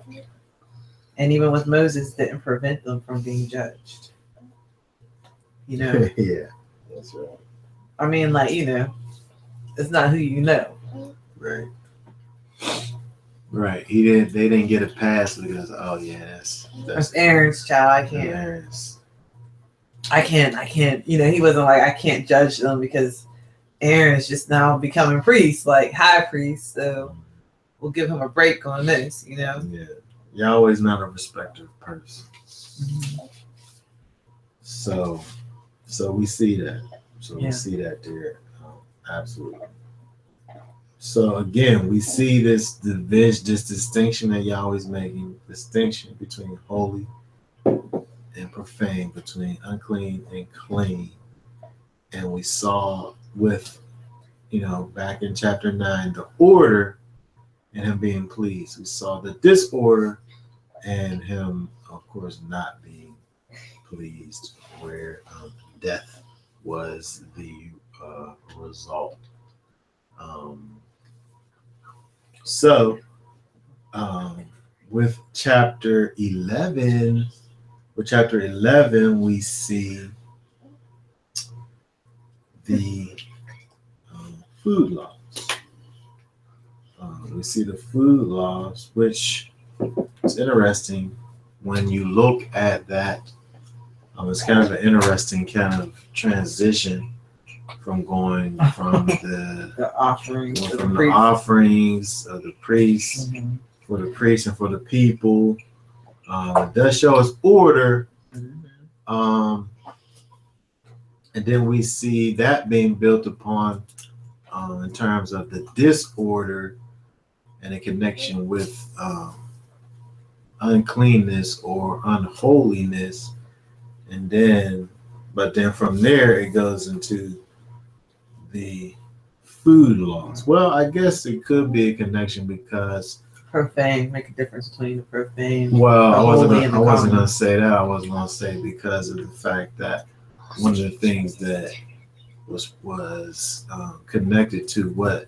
And even with Moses, didn't prevent them from being judged. You know? Yeah, that's right. I mean, like, you know, it's not who you know. Right. Right. They didn't get a pass because That's Aaron's child. I can't, you know, he wasn't like, I can't judge them because Aaron's just now becoming priest, like high priest, so we'll give him a break on this, you know? Yeah. Yahweh's not a respecter of person. So we see that. We see that there. Absolutely. So again, we see this distinction that Yahweh's making, distinction between holy and profane, between unclean and clean. And we saw with, you know, back in chapter 9, the order and him being pleased. We saw the disorder and him, of course, not being pleased, where death was the result. With chapter 11, we see the food laws. We see the food laws, which is interesting when you look at that. It's kind of an interesting kind of transition from going from the offerings of the priests for the priests and for the people. It does show us order. And then we see that being built upon in terms of the disorder and a connection with uncleanness or unholiness. But then from there it goes into the food laws. Well, I guess it could be a connection because profane, make a difference between the profane. Well, I wasn't going to say that. I was going to say because of the fact that one of the things that was connected to what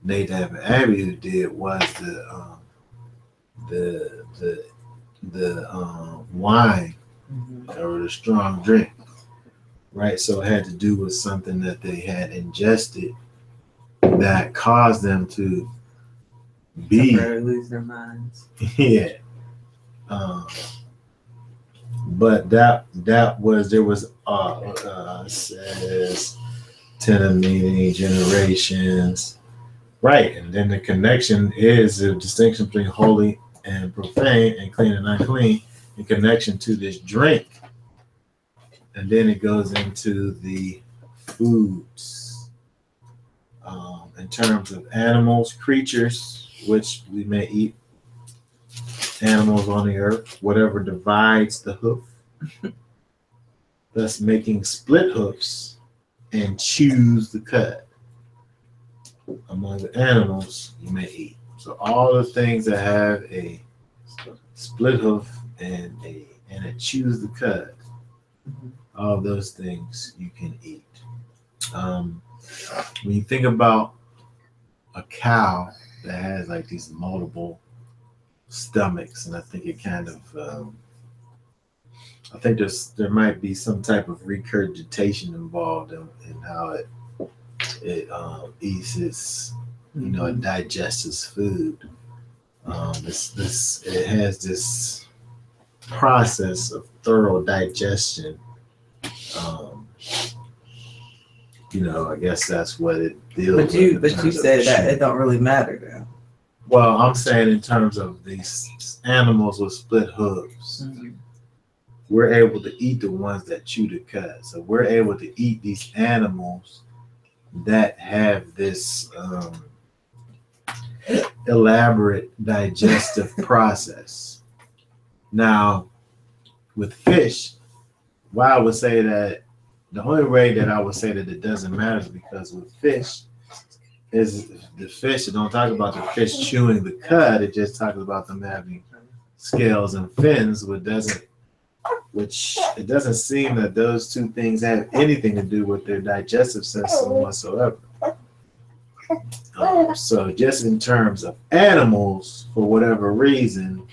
Nadab and Abihu did was the wine or the strong drink, right? So it had to do with something that they had ingested that caused them to lose their minds. Yeah. But there was says 10 of many generations, right? And then the connection is the distinction between holy and profane and clean and unclean in connection to this drink. And then it goes into the foods in terms of animals, creatures, which we may eat, animals on the earth, whatever divides the hoof, thus making split hoofs and chews the cud. Among the animals you may eat. So all the things that have a split hoof and it chews the cud, all those things you can eat. When you think about a cow that has like these multiple stomachs, and I think it kind of I think there might be some type of regurgitation involved in how it eats its, you know, it digests its food. It has this process of thorough digestion. You know, I guess that's what it deals with. But you said that it don't really matter though. Well, I'm saying in terms of these animals with split hooves, we're able to eat the ones that chew the cud. So we're able to eat these animals that have this elaborate digestive process. Now, with fish, why I would say that the only way that I would say that it doesn't matter is because with fish, is the fish, it don't talk about the fish chewing the cud, it just talks about them having scales and fins, which it doesn't seem that those two things have anything to do with their digestive system whatsoever. So just in terms of animals, for whatever reason,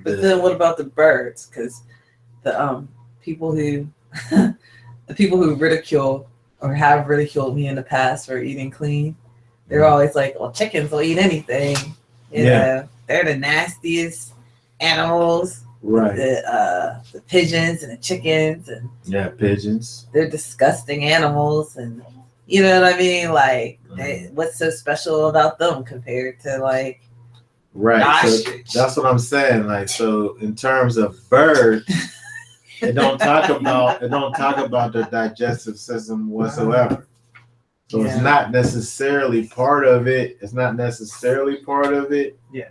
But then what about the birds? Because the people who the people who ridicule or have ridiculed me in the past for eating clean, they're always like, "Well, chickens will eat anything." You know, they're the nastiest animals. Right. The pigeons and the chickens and pigeons. They're disgusting animals, and you know what I mean. Like, what's so special about them compared to like? Right. So that's what I'm saying. Like, so in terms of birds, it don't talk about their digestive system whatsoever. So it's not necessarily part of it. It's not necessarily part of it. Yeah.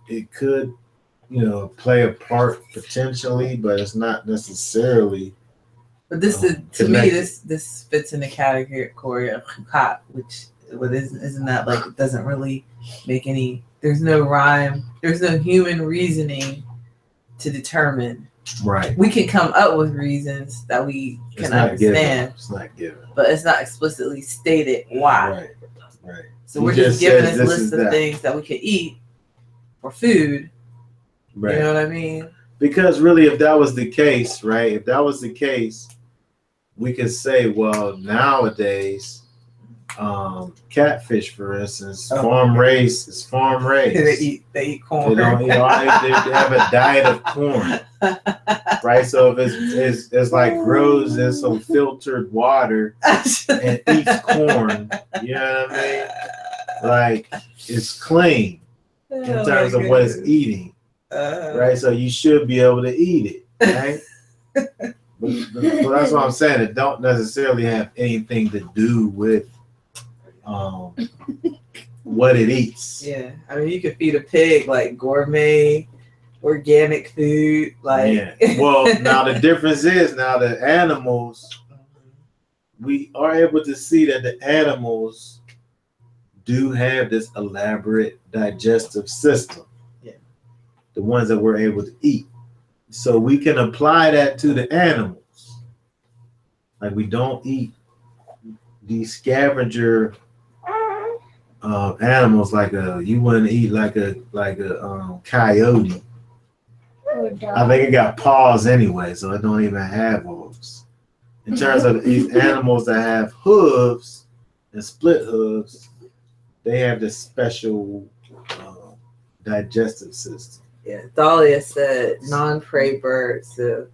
It could, play a part potentially, but it's not necessarily. But this is to me this fits in the category of chukat, which isn't that like it doesn't really make any. There's no rhyme. There's no human reasoning to determine. Right. We can come up with reasons that we can understand. It's not given. But it's not explicitly stated why. Right. So we're just given this list of things that we could eat for food. Right. You know what I mean? Because really, if that was the case, right? If that was the case, we could say, well, nowadays, catfish, for instance, farm raised. They eat corn. They have a diet of corn, right? So if it's like grows in some filtered water and eats corn, you know what I mean? Like it's clean in terms of what it's eating, right? So you should be able to eat it, right? But that's what I'm saying. It don't necessarily have anything to do with what it eats. Yeah, I mean, you could feed a pig like gourmet, organic food. Like, well, now the difference is now the animals. We are able to see that the animals do have this elaborate digestive system. Yeah, the ones that we're able to eat. So we can apply that to the animals. Like we don't eat these scavenger animals like you wouldn't eat like a coyote. I think it got paws anyway, so it don't even have hooves. In terms of these animals that have hooves and split hooves, they have this special digestive system. Yeah, Dahlia said non-prey birds, so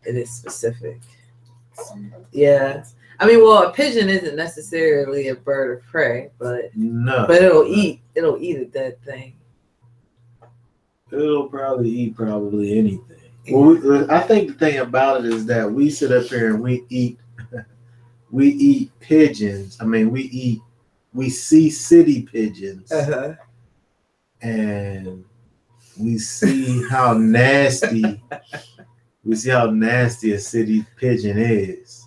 it is specific. Yeah. I mean, well, a pigeon isn't necessarily a bird of prey, but it'll eat a dead thing. It'll probably eat anything. Well, I think the thing about it is that we sit up here and we eat pigeons. I mean, we see city pigeons, and we see how nasty a city pigeon is.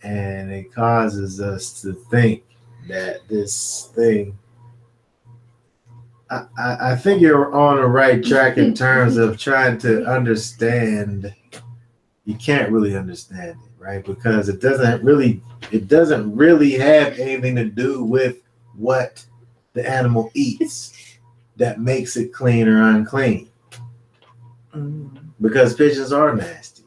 And it causes us to think that this thing. I think you're on the right track in terms of trying to understand. You can't really understand it, right? Because it doesn't really have anything to do with what the animal eats that makes it clean or unclean. Because pigeons are nasty.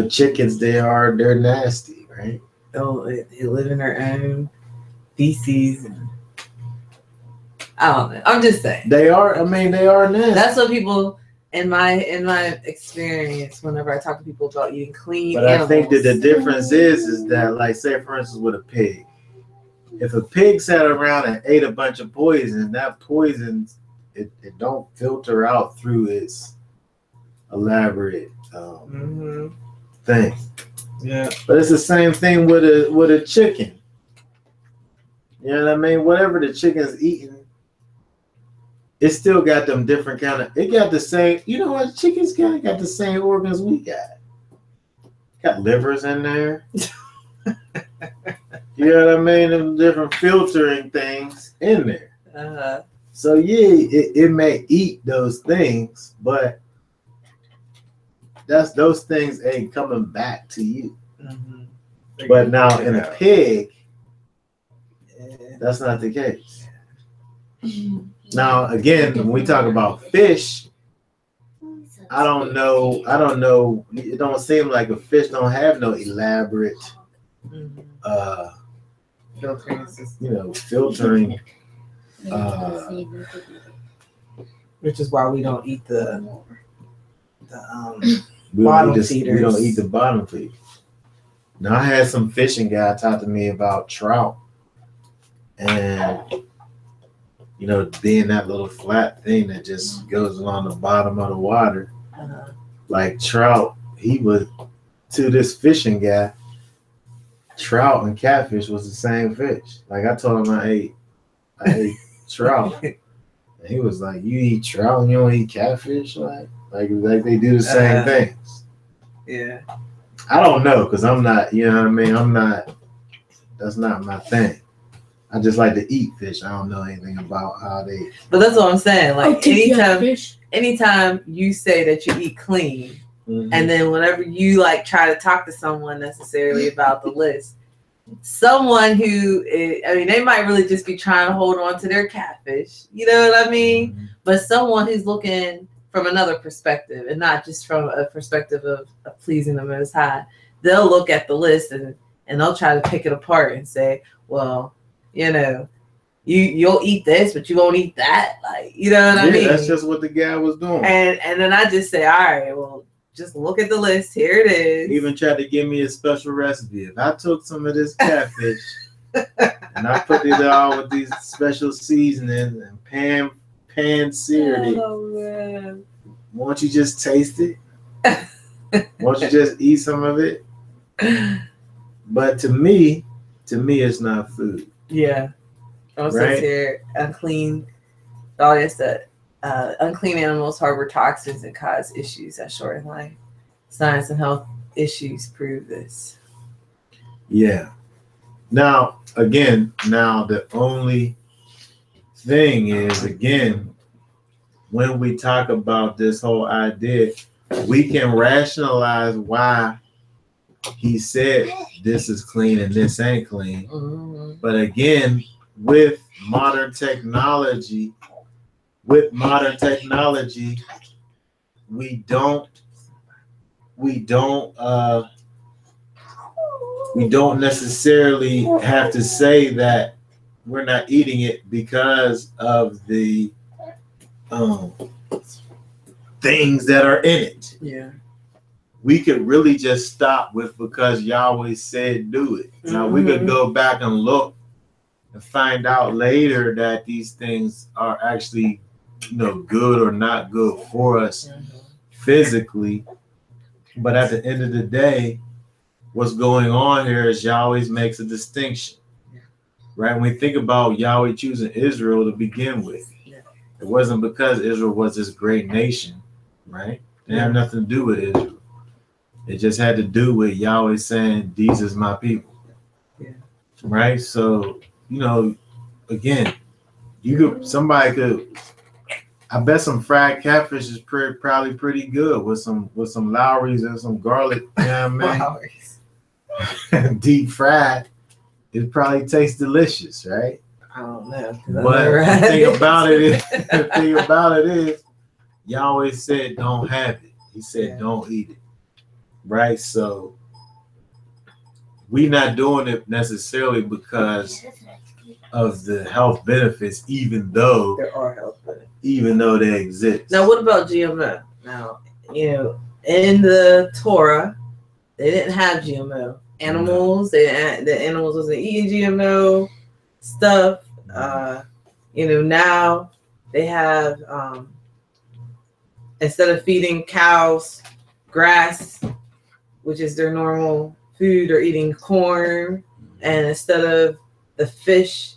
Chickens, they're nasty, right? Oh, they live in their own feces. I don't know. I'm just saying. They are nasty. That's what people in my experience, whenever I talk to people about eating clean animals. I think that the difference is that, like, say for instance with a pig. If a pig sat around and ate a bunch of poison, that poison it don't filter out through its elaborate thing. Yeah. But it's the same thing with a chicken. You know what I mean? Whatever the chicken's eating, it still got them different it got the same, chickens kind of got the same organs we got. Got livers in there. You know what I mean? Them different filtering things in there. So yeah, it may eat those things, but those things ain't coming back to you. But now in a pig, that's not the case. Now, again, when we talk about fish, I don't know. It don't seem like a fish don't have no elaborate, Filtering system. filtering. Which is why we don't eat the We bottom don't feeders. eat the bottom feeders. Now, I had some fishing guy talk to me about trout, and being that little flat thing that just goes along the bottom of the water, like trout. He was to this fishing guy. Trout and catfish was the same fish. Like I told him, I ate trout. And he was like, "You eat trout and you don't eat catfish?" Like they do the same things. Yeah. I don't know, because I'm not. You know what I mean? I'm not. That's not my thing. I just like to eat fish. I don't know anything about how they. But that's what I'm saying. Like anytime you say that you eat clean, and then whenever you like try to talk to someone necessarily about the list, someone who they might really just be trying to hold on to their catfish. You know what I mean? Mm-hmm. But someone who's looking from another perspective and not just from a perspective of pleasing the Most High, they'll look at the list and they'll try to pick it apart and say, well, you'll eat this, but you won't eat that. Like, you know what I mean? That's just what the guy was doing. And then I just say, all right, well, just look at the list. Here it is. He even tried to give me a special recipe. If I took some of this catfish and I put it all with these special seasonings and pan seared it, man. Won't you just taste it? Won't you just eat some of it? But to me, it's not food. Yeah. Also says here, unclean. Oh, yes, that unclean animals harbor toxins and cause issues that shorten life. Science and health issues prove this. Yeah. Now, the only thing is, again, when we talk about this whole idea, we can rationalize why he said this is clean and this ain't clean. Mm-hmm. But again, with modern technology, we don't necessarily have to say that we're not eating it because of the things that are in it. Yeah. We could really just stop with because Yahweh said do it. Mm-hmm. Now we could go back and look and find out later that these things are actually, good or not good for us physically. But at the end of the day, what's going on here is Yahweh makes a distinction. Right? When we think about Yahweh choosing Israel to begin with, it wasn't because Israel was this great nation, right? It had nothing to do with Israel. It just had to do with Yahweh saying, "These is my people." Yeah. Right? So, again, I bet some fried catfish is probably pretty good with some Lowry's and some garlic. You know what I mean? Deep fried, it probably tastes delicious, right? I don't know. But the thing about it is, Yahweh said don't have it. He said don't eat it. Right? So we're not doing it necessarily because of the health benefits, even though there are health benefits. Even though they exist. Now, what about GMO? Now, in the Torah, they didn't have GMO animals. The animals wasn't eating GMO stuff. Now they have instead of feeding cows grass, which is their normal food, or eating corn, and instead of the fish,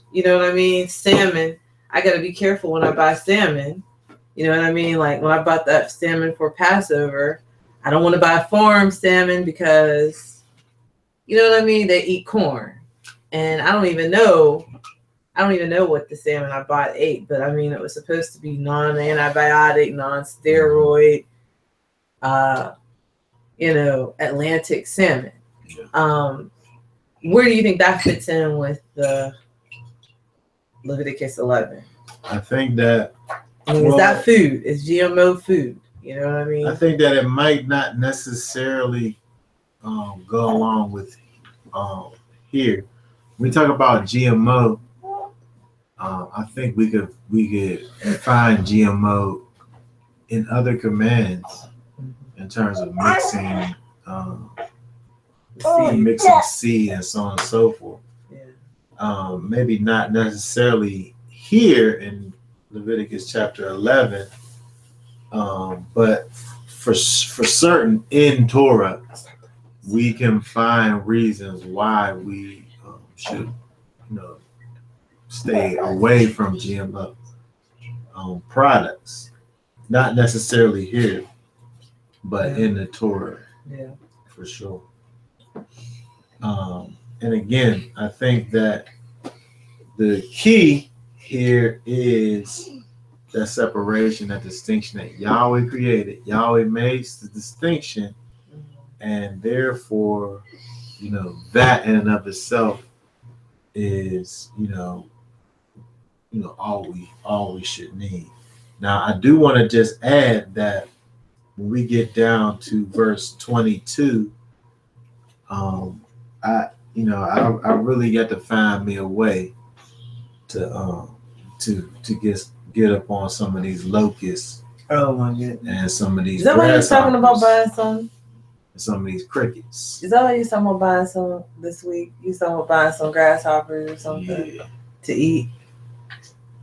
salmon. I got to be careful when I buy salmon. You know what I mean? Like when I bought that salmon for Passover, I don't want to buy farm salmon because, they eat corn. And I don't even know what the salmon I bought ate, but it was supposed to be non-antibiotic, non-steroid, Atlantic salmon. Where do you think that fits in with the Leviticus 11? I think that. I mean, it's not food. It's GMO food. You know what I mean? I think that it might not necessarily go along with here. When we talk about GMO, I think we could find GMO in other commands in terms of mixing seed and so on and so forth. Yeah. Maybe not necessarily here in Leviticus chapter 11, but for certain in Torah, we can find reasons why we should, stay away from GMO products. Not necessarily here, but in the Torah, for sure. And again, I think that the key here is that separation, that distinction that Yahweh created. Yahweh makes the distinction, and therefore, that in and of itself is, all we should need. Now, I do want to just add that when we get down to verse 22, I really got to find me a way to get up on some of these locusts. Oh my goodness! And some of these. Is that why you're talking about buying some? Some of these crickets. Is that why you're talking about buying some this week? You talking about buying some grasshoppers or something to eat?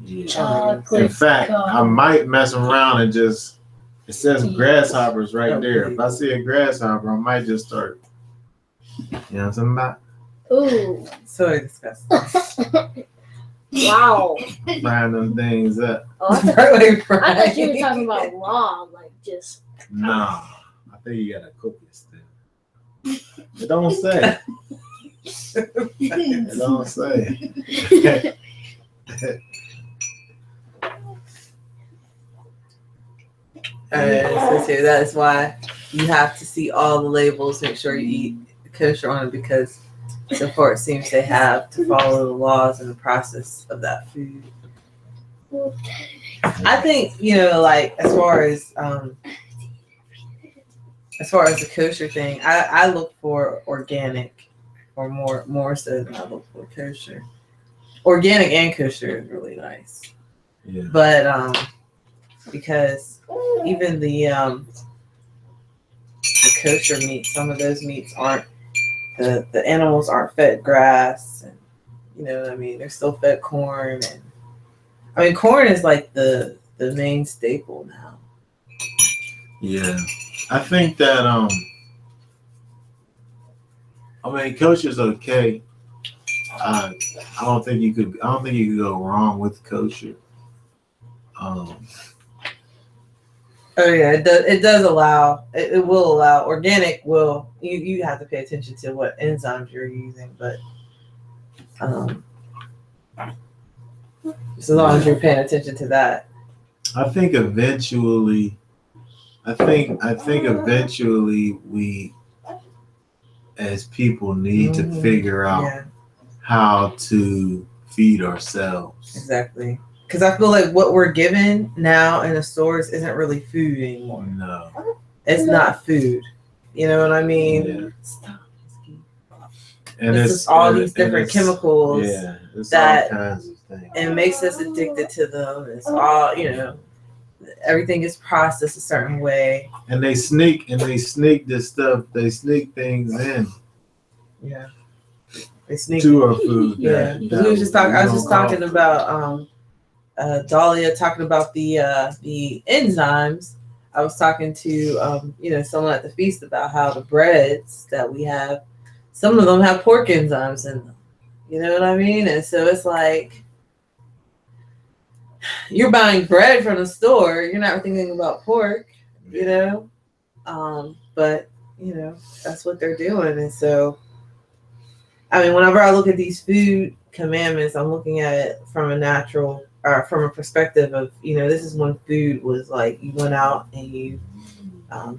Yeah. In fact, I might mess around and just. It says grasshoppers right there. If I see a grasshopper, I might just start. You know what I'm talking about? Ooh. So disgusting. Wow. Frying them things up. Oh, I thought you were talking about raw, like just. Nah, I think you gotta cook it still. It don't say. It don't say. So that is why you have to see all the labels, make sure you eat kosher on it, because so far it seems they have to follow the laws and the process of that food. I think, like as far as the kosher thing, I look for organic, or more so than I look for kosher. Organic and kosher is really nice. Yeah. But because even the kosher meat, some of those meats aren't, the animals aren't fed grass, and you know what I mean, they're still fed corn, and I mean corn is like the main staple now. Yeah, I think that kosher's okay. I don't think you could go wrong with kosher. Oh yeah, it does allow, it will allow, organic will, you have to pay attention to what enzymes you're using, but as long as you're paying attention to that. I think eventually we as people need to figure out how to feed ourselves. Exactly. Because I feel like what we're given now in the stores isn't really food anymore. No. It's not food. You know what I mean? Yeah. Stop. And it's just all these different chemicals that all kinds of things. It makes us addicted to them. It's all, everything is processed a certain way. And they sneak this stuff, they sneak things in. Yeah. They sneak to our food. Yeah. I was just talking about Dahlia talking about the enzymes. I was talking to someone at the feast about how the breads that we have, some of them have pork enzymes in them. You know what I mean? And so it's like you're buying bread from the store, you're not thinking about pork, but that's what they're doing. And so I mean, whenever I look at these food commandments, I'm looking at it from a natural, or from a perspective of, this is when food was like, you went out and you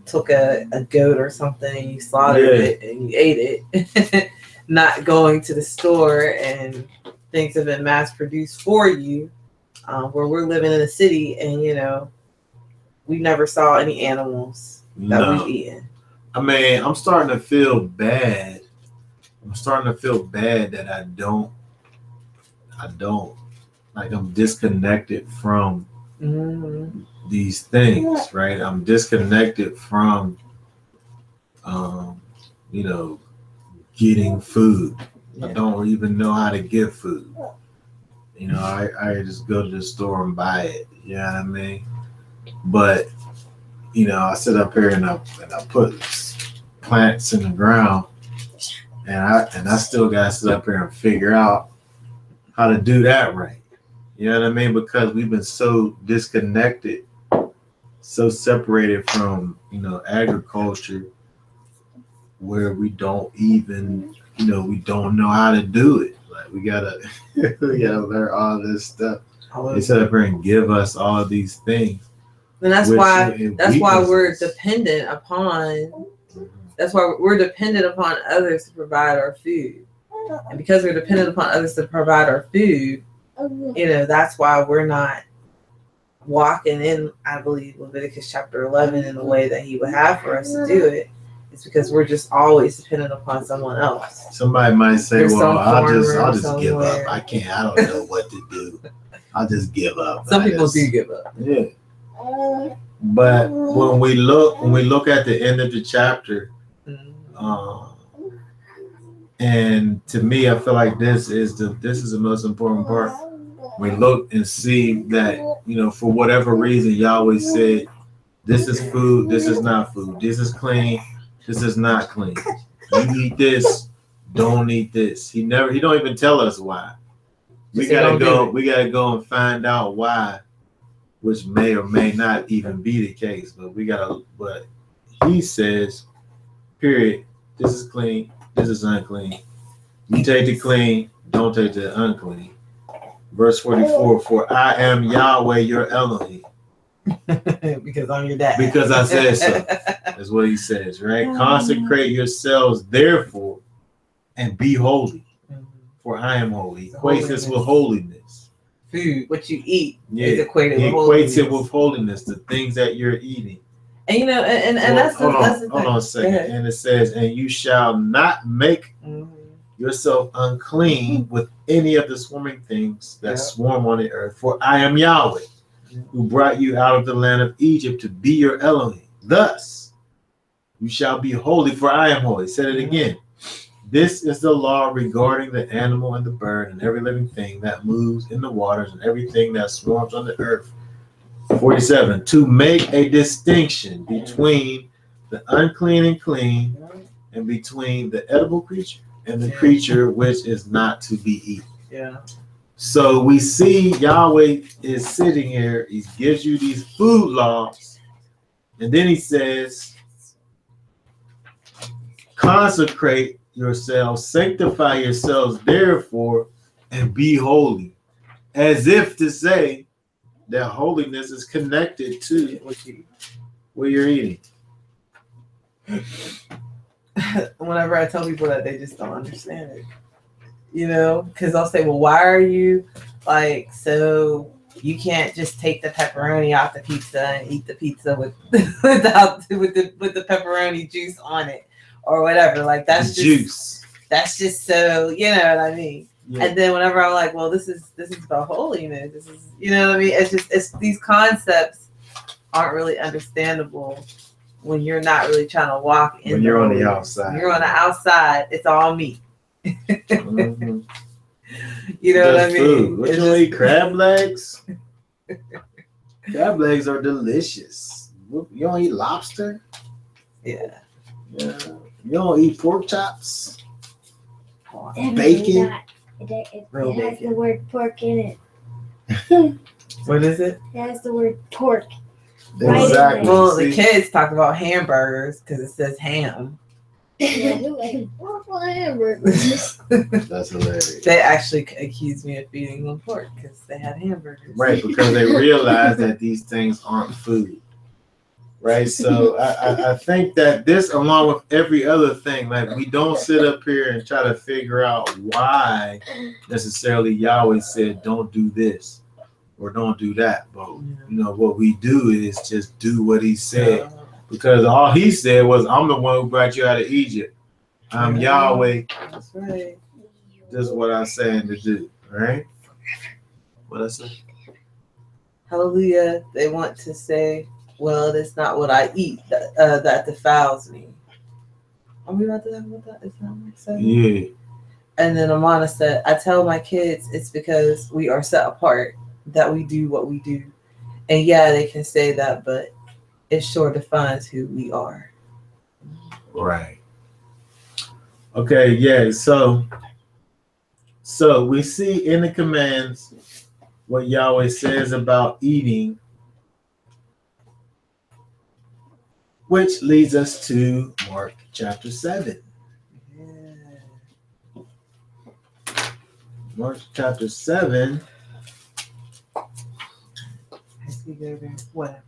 took a goat or something, and you slaughtered it and you ate it, not going to the store and things have been mass produced for you where we're living in a city, and we never saw any animals that we've eaten. I mean, I'm starting to feel bad. That I don't like, I'm disconnected from these things, right? I'm disconnected from getting food. I don't even know how to get food. I just go to the store and buy it. You know what I mean? But I sit up here and I put plants in the ground, and I still gotta sit up here and figure out how to do that right. You know what I mean? Because we've been so disconnected, so separated from agriculture, where we don't even we don't know how to do it. Like, we gotta learn all this stuff. They sit up here and give us all these things. And that's why we're dependent upon. That's why we're dependent upon others to provide our food. And because we're dependent upon others to provide our food, that's why we're not walking in, I believe, Leviticus chapter 11 in the way that he would have for us to do it. It's because we're just always dependent upon someone else. Somebody might say, "Well, I'll just give up. I don't know what to do. I'll just give up." Some people do give up. Yeah. But when we look at the end of the chapter, and to me, I feel like this is the most important part. We look and see that for whatever reason, Yahweh said, "This is food. This is not food. This is clean. This is not clean. You eat this. Don't eat this." He don't even tell us why. We gotta go and find out why, which may or may not even be the case. But he says, period, this is clean, this is unclean. You take the clean, don't take the unclean. Verse 44, "For I am Yahweh your Elohim." Because I'm your dad. Because I said so. That's what he says, right? "Consecrate yourselves, therefore, and be holy, for I am holy." He equates this with holiness. Food, what you eat, is equated with holiness. He equates it with holiness, the things that you're eating. And that's the thing. Hold on a second. And it says, "And you shall not make yourself unclean with any of the swarming things that swarm on the earth, for I am Yahweh, who brought you out of the land of Egypt to be your Elohim. Thus, you shall be holy, for I am holy." Said it again. "This is the law regarding the animal and the bird and every living thing that moves in the waters and everything that swarms on the earth." 47, "To make a distinction between the unclean and clean, and between the edible creature and the creature which is not to be eaten." Yeah. So we see Yahweh is sitting here. He gives you these food laws. And then he says, "Consecrate yourselves, sanctify yourselves, therefore, and be holy." As if to say that holiness is connected to what you're eating. Whenever I tell people that, they just don't understand it. Because I'll say, "Well, why are you so you can't just take the pepperoni out the pizza and eat the pizza with the pepperoni juice on it or whatever?" Like, that's just juice. That's just so, you know what I mean? Yeah. And then whenever I'm like, "Well, this is about holiness. This is," you know what I mean? It's these concepts aren't really understandable when you're not really trying to walk in. When you're on the outside. When you're on the outside, it's all meat. Mm-hmm. You know what I mean? Food. What you eat? Crab legs? Crab legs are delicious. You don't eat lobster? Yeah. You don't eat pork chops? Bacon? It has the word pork in it. What is it? It has the word pork. Exactly. Well, the kids talk about hamburgers because it says ham. Yeah, who ate hamburgers? That's hilarious. They actually accused me of feeding them pork because they had hamburgers. Right, because they realize that these things aren't food. Right, so I think that this, along with every other thing, like, we don't sit up here and try to figure out why necessarily Yahweh said don't do this. or don't do that. But what we do is just do what he said, because all he said was, "I'm the one who brought you out of Egypt. I'm Yahweh." That's right. This is what I'm saying to do, right? What I say? Hallelujah. They want to say, well, it's not what I eat that defiles me. Are we about to talk about that? Is that what I said? Yeah. And then Amana said, I tell my kids it's because we are set apart that we do what we do. And yeah, they can say that, but it sure defines who we are. Right. Okay, yeah. So we see in the commands what Yahweh says about eating, which leads us to Mark chapter 7. Yeah. Mark chapter 7. Whatever.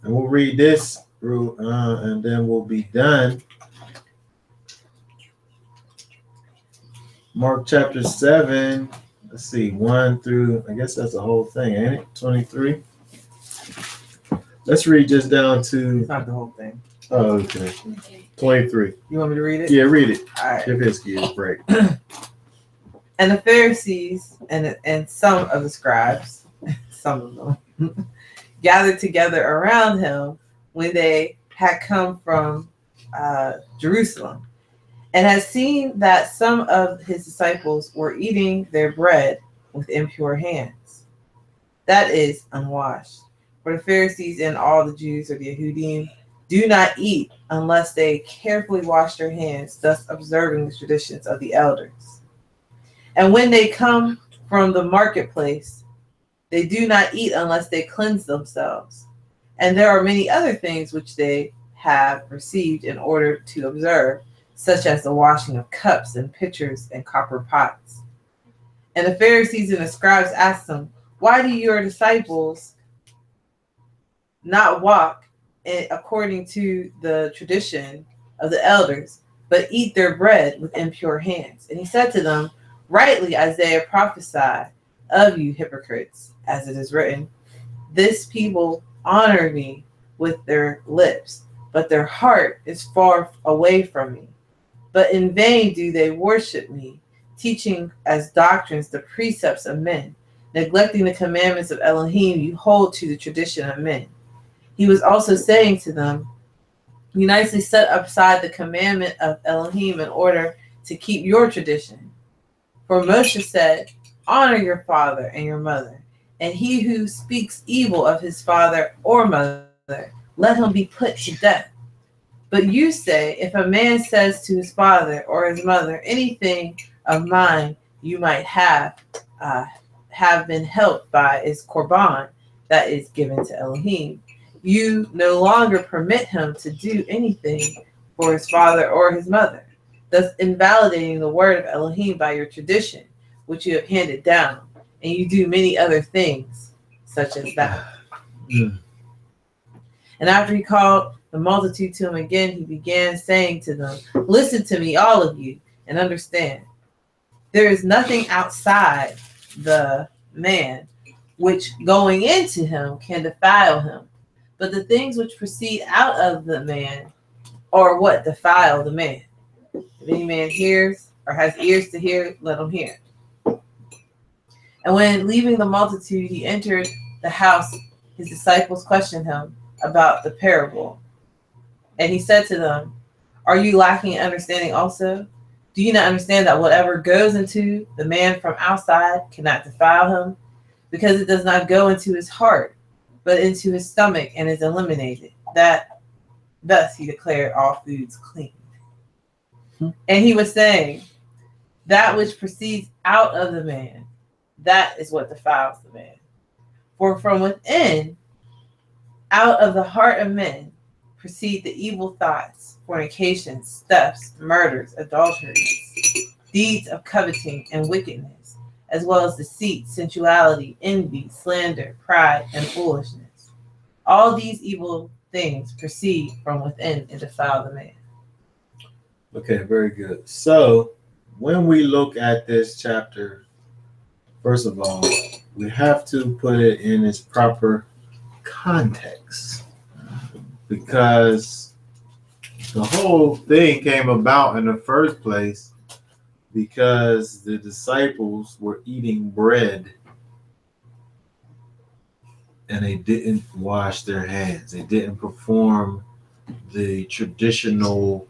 And we'll read this and then we'll be done. Mark chapter 7. Let's see, 1 through, I guess that's the whole thing, ain't it? 23. Let's read just down to. It's not the whole thing. Oh, okay. 23. You want me to read it? Yeah, read it. All right. Give his kids a break. And the Pharisees and some of the scribes, some of them, gathered together around him when they had come from Jerusalem, and had seen that some of his disciples were eating their bread with impure hands, that is, unwashed. For the Pharisees and all the Jews, or the Yehudim, do not eat unless they carefully wash their hands, thus observing the traditions of the elders. And when they come from the marketplace, they do not eat unless they cleanse themselves. And there are many other things which they have received in order to observe, such as the washing of cups and pitchers and copper pots. And the Pharisees and the scribes asked them, why do your disciples not walk according to the tradition of the elders, but eat their bread with impure hands? And he said to them, rightly Isaiah prophesied of you hypocrites, as it is written, this people honor me with their lips, but their heart is far away from me. But in vain do they worship me, teaching as doctrines the precepts of men. Neglecting the commandments of Elohim, you hold to the tradition of men. He was also saying to them, you nicely set aside the commandment of Elohim in order to keep your tradition. For Moshe said, honor your father and your mother, and he who speaks evil of his father or mother, let him be put to death. But you say, if a man says to his father or his mother, anything of mine you might have been helped by is korban, that is given to Elohim, you no longer permit him to do anything for his father or his mother, thus invalidating the word of Elohim by your tradition, which you have handed down, and you do many other things such as that. And after he called the multitude to him again, he began saying to them, listen to me, all of you, and understand. There is nothing outside the man which going into him can defile him, but the things which proceed out of the man are what defile the man. If any man hears or has ears to hear, let him hear. And when leaving the multitude, he entered the house, his disciples questioned him about the parable. And he said to them, are you lacking in understanding also? Do you not understand that whatever goes into the man from outside cannot defile him? Because it does not go into his heart, but into his stomach and is eliminated. Thus he declared all foods clean. And he was saying, that which proceeds out of the man, that is what defiles the man. For from within, out of the heart of men, proceed the evil thoughts, fornications, thefts, murders, adulteries, deeds of coveting and wickedness, as well as deceit, sensuality, envy, slander, pride, and foolishness. All these evil things proceed from within and defile the man. Okay, very good. So when we look at this chapter first of all, we have to put it in its proper context, because the whole thing came about in the first place because the disciples were eating bread and they didn't wash their hands. They didn't perform the traditional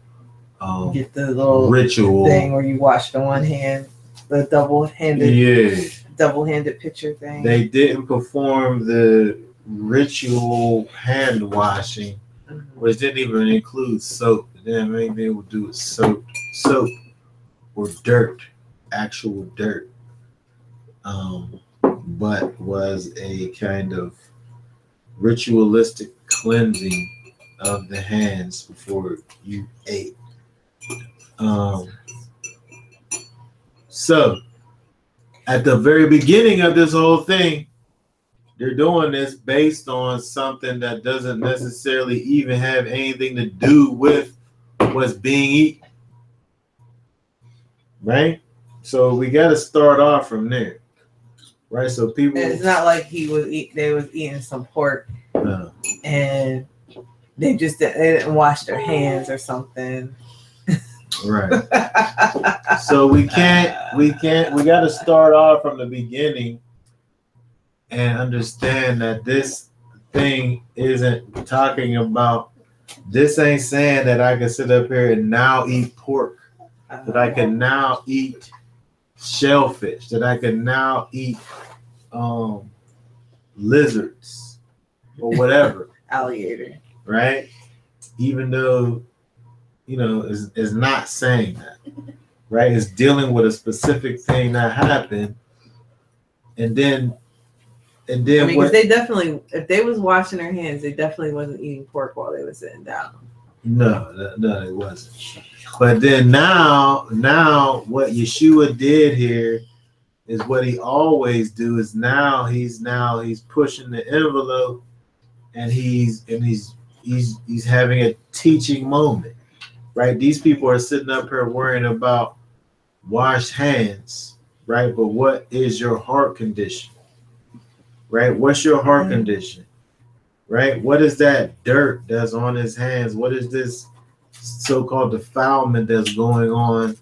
Get the little ritual thing where you wash the one hand, the double-handed picture thing. They didn't perform the ritual hand washing, which didn't even include soap. They didn't have anything to do with soap or dirt, actual dirt, but was a kind of ritualistic cleansing of the hands before you ate. So at the very beginning of this whole thing, they're doing this based on something that doesn't necessarily even have anything to do with what's being eaten, right? So we got to start off from there, right? So people, and it's not like they was eating some pork and they didn't wash their hands or something. Right. So we got to start off from the beginning and understand that this thing isn't talking about, this ain't saying that I can sit up here and now eat pork, that I can now eat shellfish, that I can now eat lizards or whatever. Alligator. Right? Even though, is not saying that. Right? It's dealing with a specific thing that happened. And then because they definitely, if they was washing their hands, they definitely wasn't eating pork while they were sitting down. No, it wasn't. But then now what Yeshua did here is what he always do, is now he's pushing the envelope, and he's having a teaching moment, right? These people are sitting up here worrying about washed hands, right? But what is your heart condition? Right? What's your heart condition? Right? What is that dirt that's on his hands? What is this so-called defilement that's going on?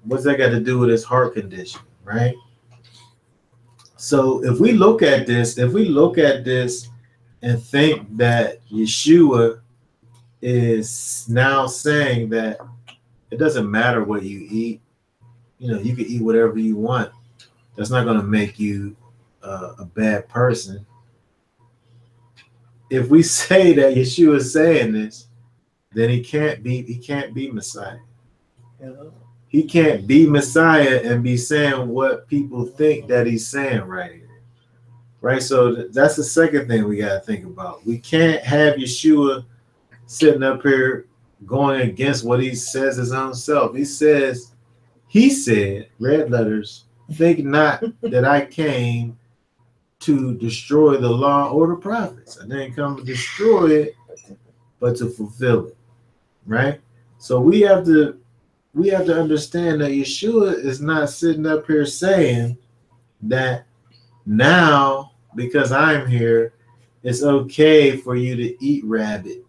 What's that got to do with his heart condition? Right? So if we look at this and think that Yeshua is now saying that it doesn't matter what you eat, you can eat whatever you want. That's not going to make you a bad person. If we say that Yeshua is saying this, then he can't be Messiah. He can't be Messiah and be saying what people think that he's saying right here. Right? So that's the second thing we got to think about. We can't have Yeshua sitting up here going against what he says his own self. He said, red letters, think not that I came to destroy the law or the prophets. I didn't come to destroy it, but to fulfill it. Right? So we have to understand that Yeshua is not sitting up here saying that now, because I'm here, it's okay for you to eat rabbit.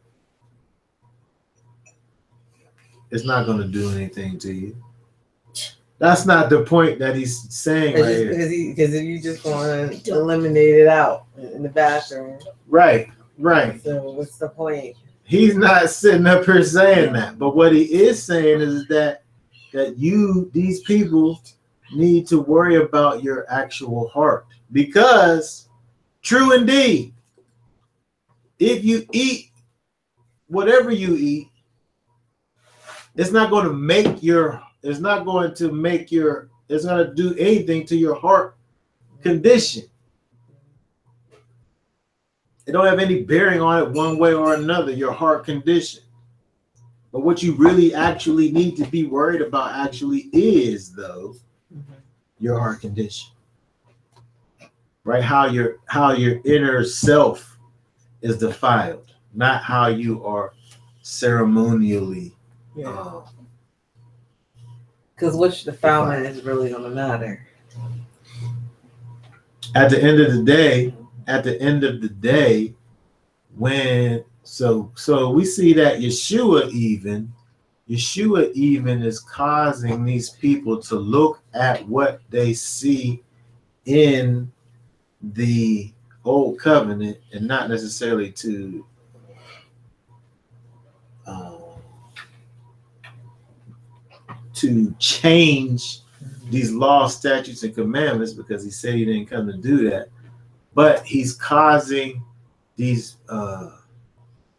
It's not going to do anything to you. That's not the point that he's saying right here. Because if you just want to eliminate it out in the bathroom. Right. So what's the point? He's not sitting up here saying that. But what he is saying is that these people need to worry about your actual heart. Because, true indeed, if you eat whatever you eat, it's not going to do anything to your heart condition. It don't have any bearing on it one way or another, your heart condition. But what you really actually need to be worried about actually is, though, your heart condition. Right? How your inner self is defiled, not how you are ceremonially. Because which defilement is really going to matter? at the end of the day, when so we see that Yeshua even is causing these people to look at what they see in the old covenant and not necessarily to change these laws, statutes, and commandments, because he said he didn't come to do that. But he's causing these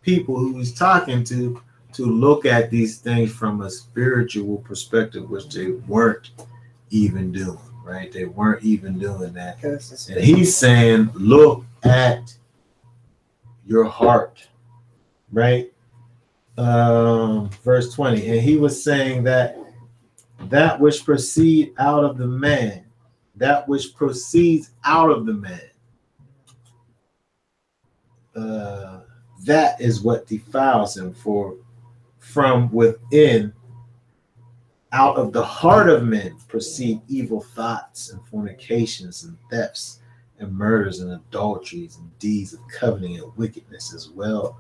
people who he's talking to look at these things from a spiritual perspective, which they weren't even doing, right? They weren't even doing that. And he's saying, look at your heart, right? Verse 20. And he was saying that which proceed out of the man, that which proceeds out of the man, that is what defiles him. For from within, out of the heart of men, proceed evil thoughts and fornications and thefts and murders and adulteries and deeds of coveting and wickedness, as well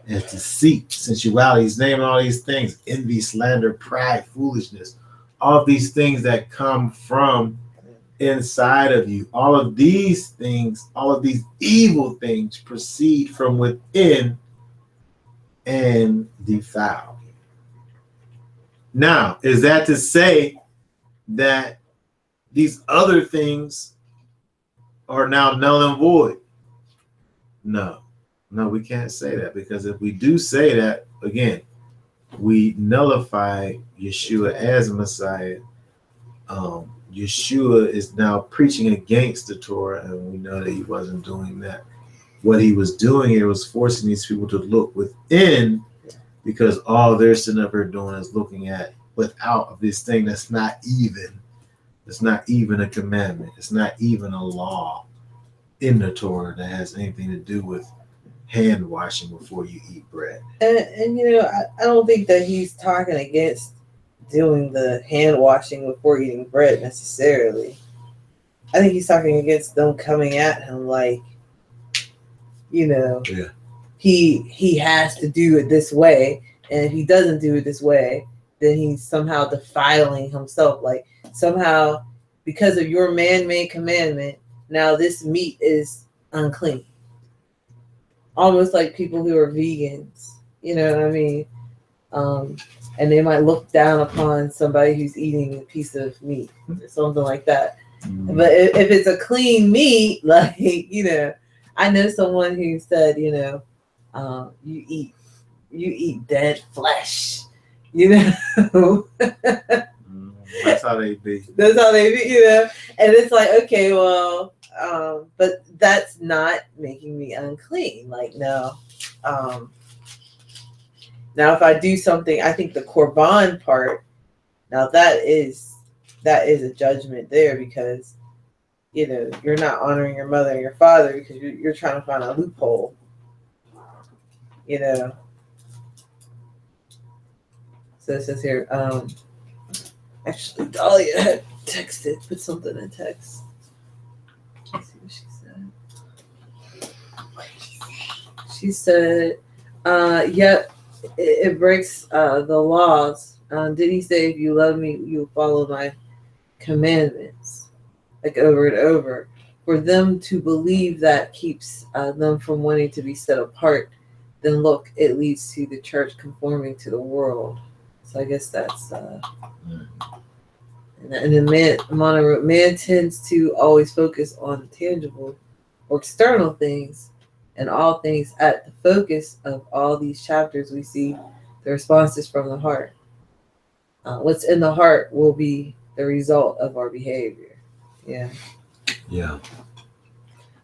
as deceit, sensuality. He's naming all these things: envy, slander, pride, foolishness. All of these things that come from inside of you. All of these things, all of these evil things proceed from within and defile. Now, is that to say that these other things are now null and void? No, we can't say that, because if we do say that, again, we nullify Yeshua as Messiah. Yeshua is now preaching against the Torah, and we know that he wasn't doing that. What he was doing here was forcing these people to look within, because all they're sitting up here doing is looking at without of this thing that's not even. It's not even a commandment. It's not even a law in the Torah that has anything to do with hand washing before you eat bread. And you know, I don't think that he's talking against doing the hand washing before eating bread necessarily. I think he's talking against them coming at him like, you know, he has to do it this way, and if he doesn't do it this way, then he's somehow defiling himself. Like, somehow, because of your man-made commandment, now this meat is unclean. Almost like people who are vegans, you know what I mean? And they might look down upon somebody who's eating a piece of meat or something like that. But if it's a clean meat, like, you know, I know someone who said, you know, you eat dead flesh, you know. That's how they be. That's how they be, you know. And it's like, okay, well, but that's not making me unclean. Like, no. Now, if I do something, I think the korban part, now that is a judgment there, because, you know, you're not honoring your mother and your father because you're trying to find a loophole, you know. So it says here, actually, Dahlia had texted, put something in text. Let's see what she said. She said, yep. It breaks the laws. Did he say, if you love me, you'll follow my commandments? Like, over and over. For them to believe that keeps them from wanting to be set apart. Then look, it leads to the church conforming to the world. So I guess that's and then man tends to always focus on the tangible or external things, and all things at the focus of all these chapters. We see the responses from the heart. What's in the heart will be the result of our behavior. Yeah.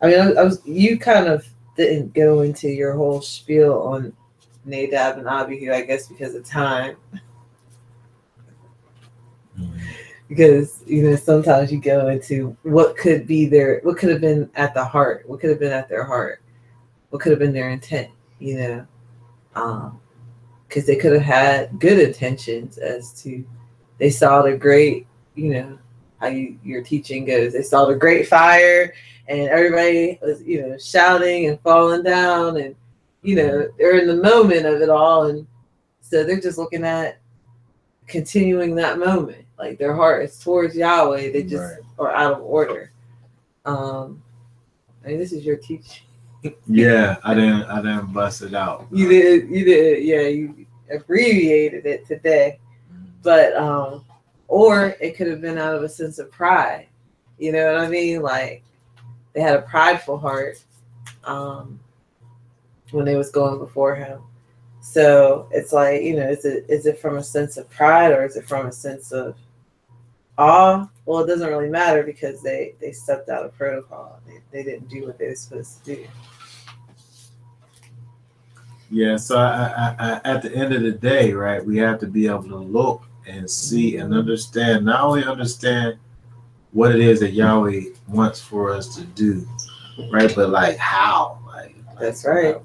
I mean, you kind of didn't go into your whole spiel on Nadab and Abihu, I guess, because of time. Because, you know, sometimes you go into what could have been at the heart, what could have been at their heart, what could have been their intent, you know, because they could have had good intentions as to, they saw the great, you know, how your teaching goes. They saw the great fire, and everybody was, shouting and falling down, and they're in the moment of it all, and so they're just looking at continuing that moment. Like their heart is towards Yahweh. They just are out of order. This is your teaching. Yeah, I didn't bust it out. You did. Yeah, you abbreviated it today, but or it could have been out of a sense of pride. You know what I mean? Like they had a prideful heart when they was going before him. So it's like, is it from a sense of pride or is it from a sense of awe? Well, it doesn't really matter because they stepped out of protocol. They didn't do what they were supposed to do. Yeah, so I, at the end of the day, right, we have to be able to look and see and understand, not only understand what it is that Yahweh wants for us to do, right, but like how. That's right.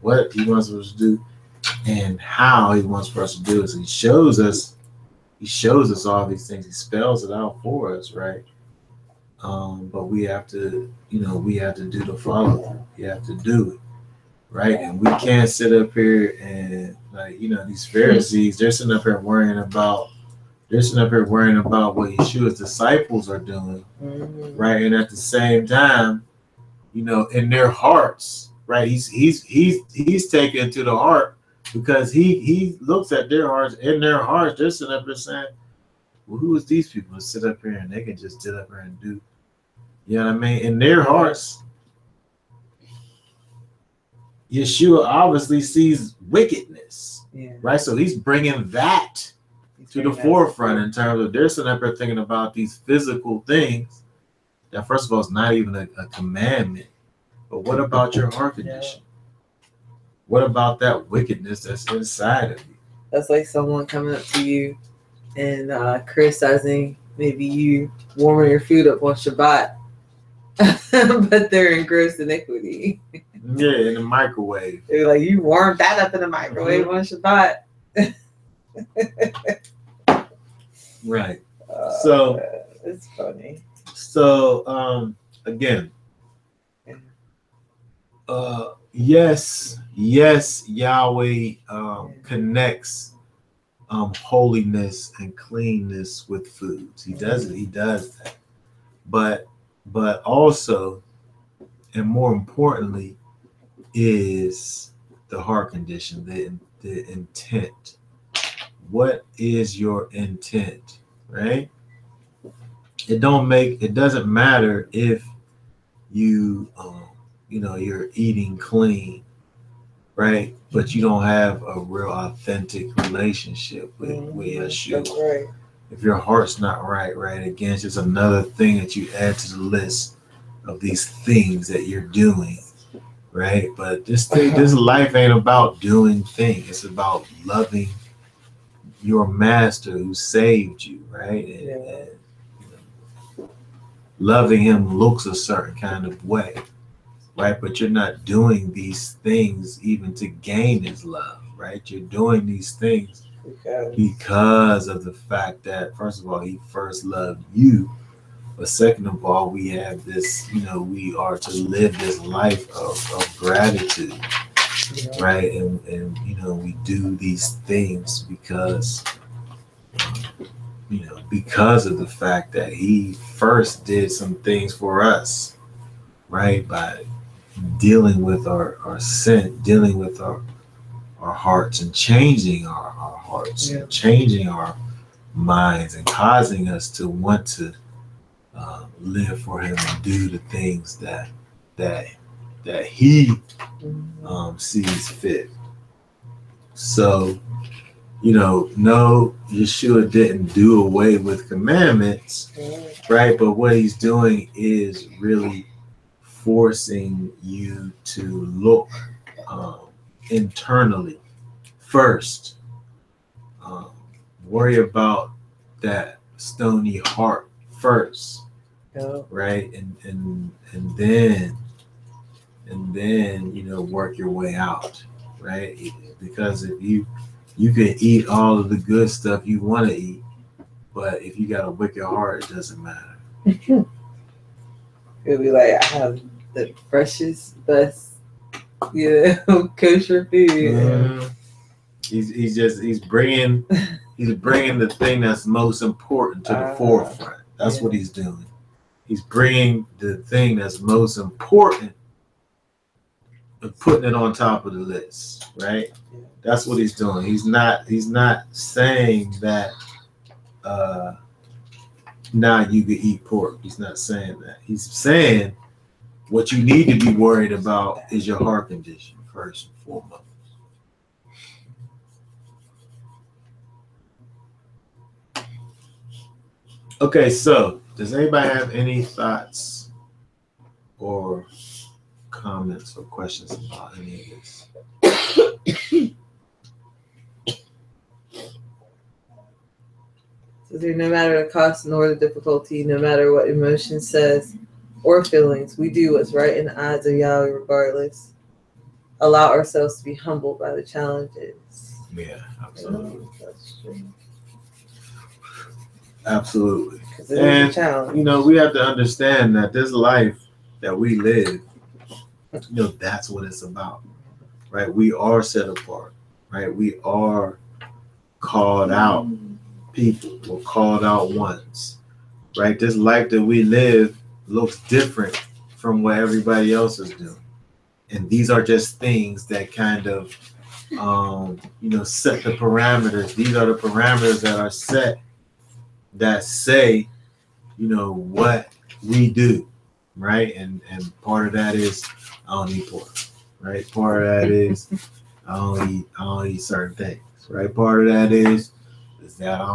What he wants us to do and how he wants for us to do it. So he shows us all these things. He spells it out for us, right? But we have to, do the follow through. You have to do it, right? And we can't sit up here and these Pharisees, they're sitting up here worrying about what Yeshua's disciples are doing, right? And at the same time, in their hearts, right? He's taken to the heart because he looks at their hearts. In their hearts, they're sitting up there saying, well, who is these people to sit up here and they can just sit up here and do, you know what I mean? In their hearts, Yeshua obviously sees wickedness, right? So he's bringing that to the forefront in terms of they're sitting up there thinking about these physical things that, first of all, is not even a commandment. But what about your heart condition? What about that wickedness that's inside of you? That's like someone coming up to you and criticizing maybe you warming your food up on Shabbat, but they're in gross iniquity. Yeah, in the microwave. They're like, you warmed that up in the microwave on Shabbat. Right. So it's funny. So again, yes, Yahweh connects holiness and cleanness with foods. He does that. But also, and more importantly, is the heart condition, the intent. What is your intent, right? It doesn't matter if you you're eating clean, right? But you don't have a real authentic relationship with Yeshua. That's right. If your heart's not right, again, it's just another thing that you add to the list of these things that you're doing, right? But this life ain't about doing things. It's about loving your master who saved you, right? And loving him looks a certain kind of way, right? But you're not doing these things even to gain his love, right? You're doing these things because of the fact that, first of all, he first loved you. But second of all, we have this, we are to live this life of gratitude, right? And we do these things because because of the fact that he first did some things for us, right? By dealing with our sin, dealing with our hearts and changing our hearts, and changing our minds and causing us to want to live for him and do the things that he sees fit. So, no, Yeshua didn't do away with commandments, right? But what he's doing is really forcing you to look internally first. Worry about that stony heart first, right? And then work your way out, right? Because if you can eat all of the good stuff you want to eat, But if you got a wicked heart, it doesn't matter. It'll be like, I have the freshest, best, kosher food. Mm-hmm. He's bringing the thing that's most important to the forefront. That's what he's doing. He's bringing the thing that's most important and putting it on top of the list, right? That's what he's doing. He's not saying that now you can eat pork. He's not saying that. He's saying what you need to be worried about is your heart condition first and foremost. Okay, so does anybody have any thoughts or comments or questions about any of this? So no matter the cost nor the difficulty, no matter what emotion says or feelings, we do what's right in the eyes of Yahweh regardless. Allow ourselves to be humbled by the challenges. Yeah, absolutely. That's true. Absolutely. Because it is a challenge. We have to understand that this life that we live, that's what it's about, right? We are set apart, right? We are called out people. We're called out ones, right? This life that we live looks different from what everybody else is doing. And these are just things that kind of, set the parameters. These are the parameters that are set that say, what we do, right? And part of that is I don't eat pork, right? Part of that is I don't eat certain things, right? Part of that is that I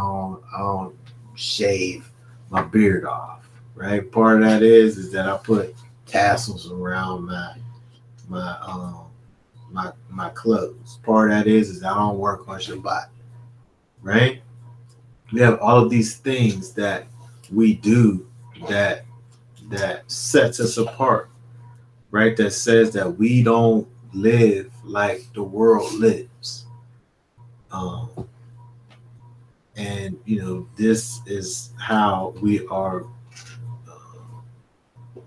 don't shave my beard off, right? Part of that is that I put tassels around my clothes. Part of that is that I don't work on Shabbat, right? We have all of these things that we do that sets us apart, right? That says that we don't live like the world lives. And this is how we are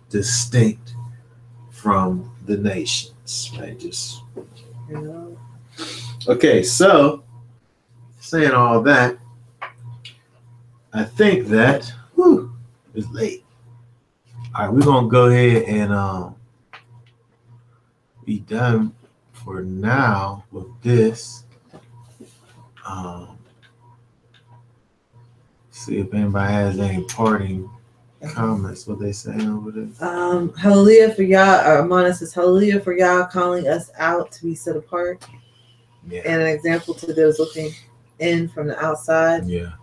distinct from the nations, right? Okay, so saying all that, I think that it's late. All right, we're gonna go ahead and be done for now with this. See if anybody has any parting comments. What they saying over there? Hallelujah for Yah. Amana says, Hallelujah for Yah calling us out to be set apart. Yeah. And an example to those looking in from the outside. Yeah.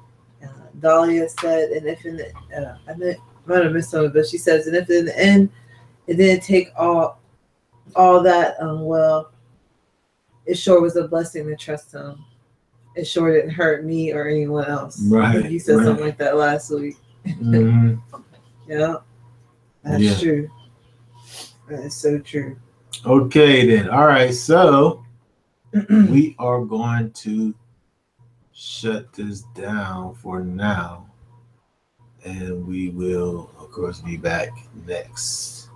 Dahlia said, and if in the, I might have missed some of it, but she says, and if in the end it didn't take all that, well, it sure was a blessing to trust him. It sure didn't hurt me or anyone else. Right. You said something like that last week. Mm-hmm. Yeah, that's true. That is so true. Okay, then. All right, so we are going to shut this down for now, and we will, of course, be back next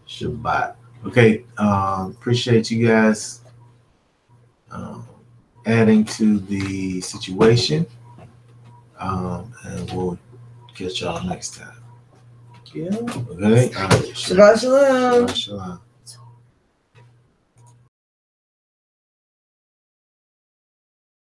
Shabbat. Okay, appreciate you guys adding to the situation, and we'll catch y'all next time. Yeah. Okay. All right. Shabbat shalom. Shabbat shalom.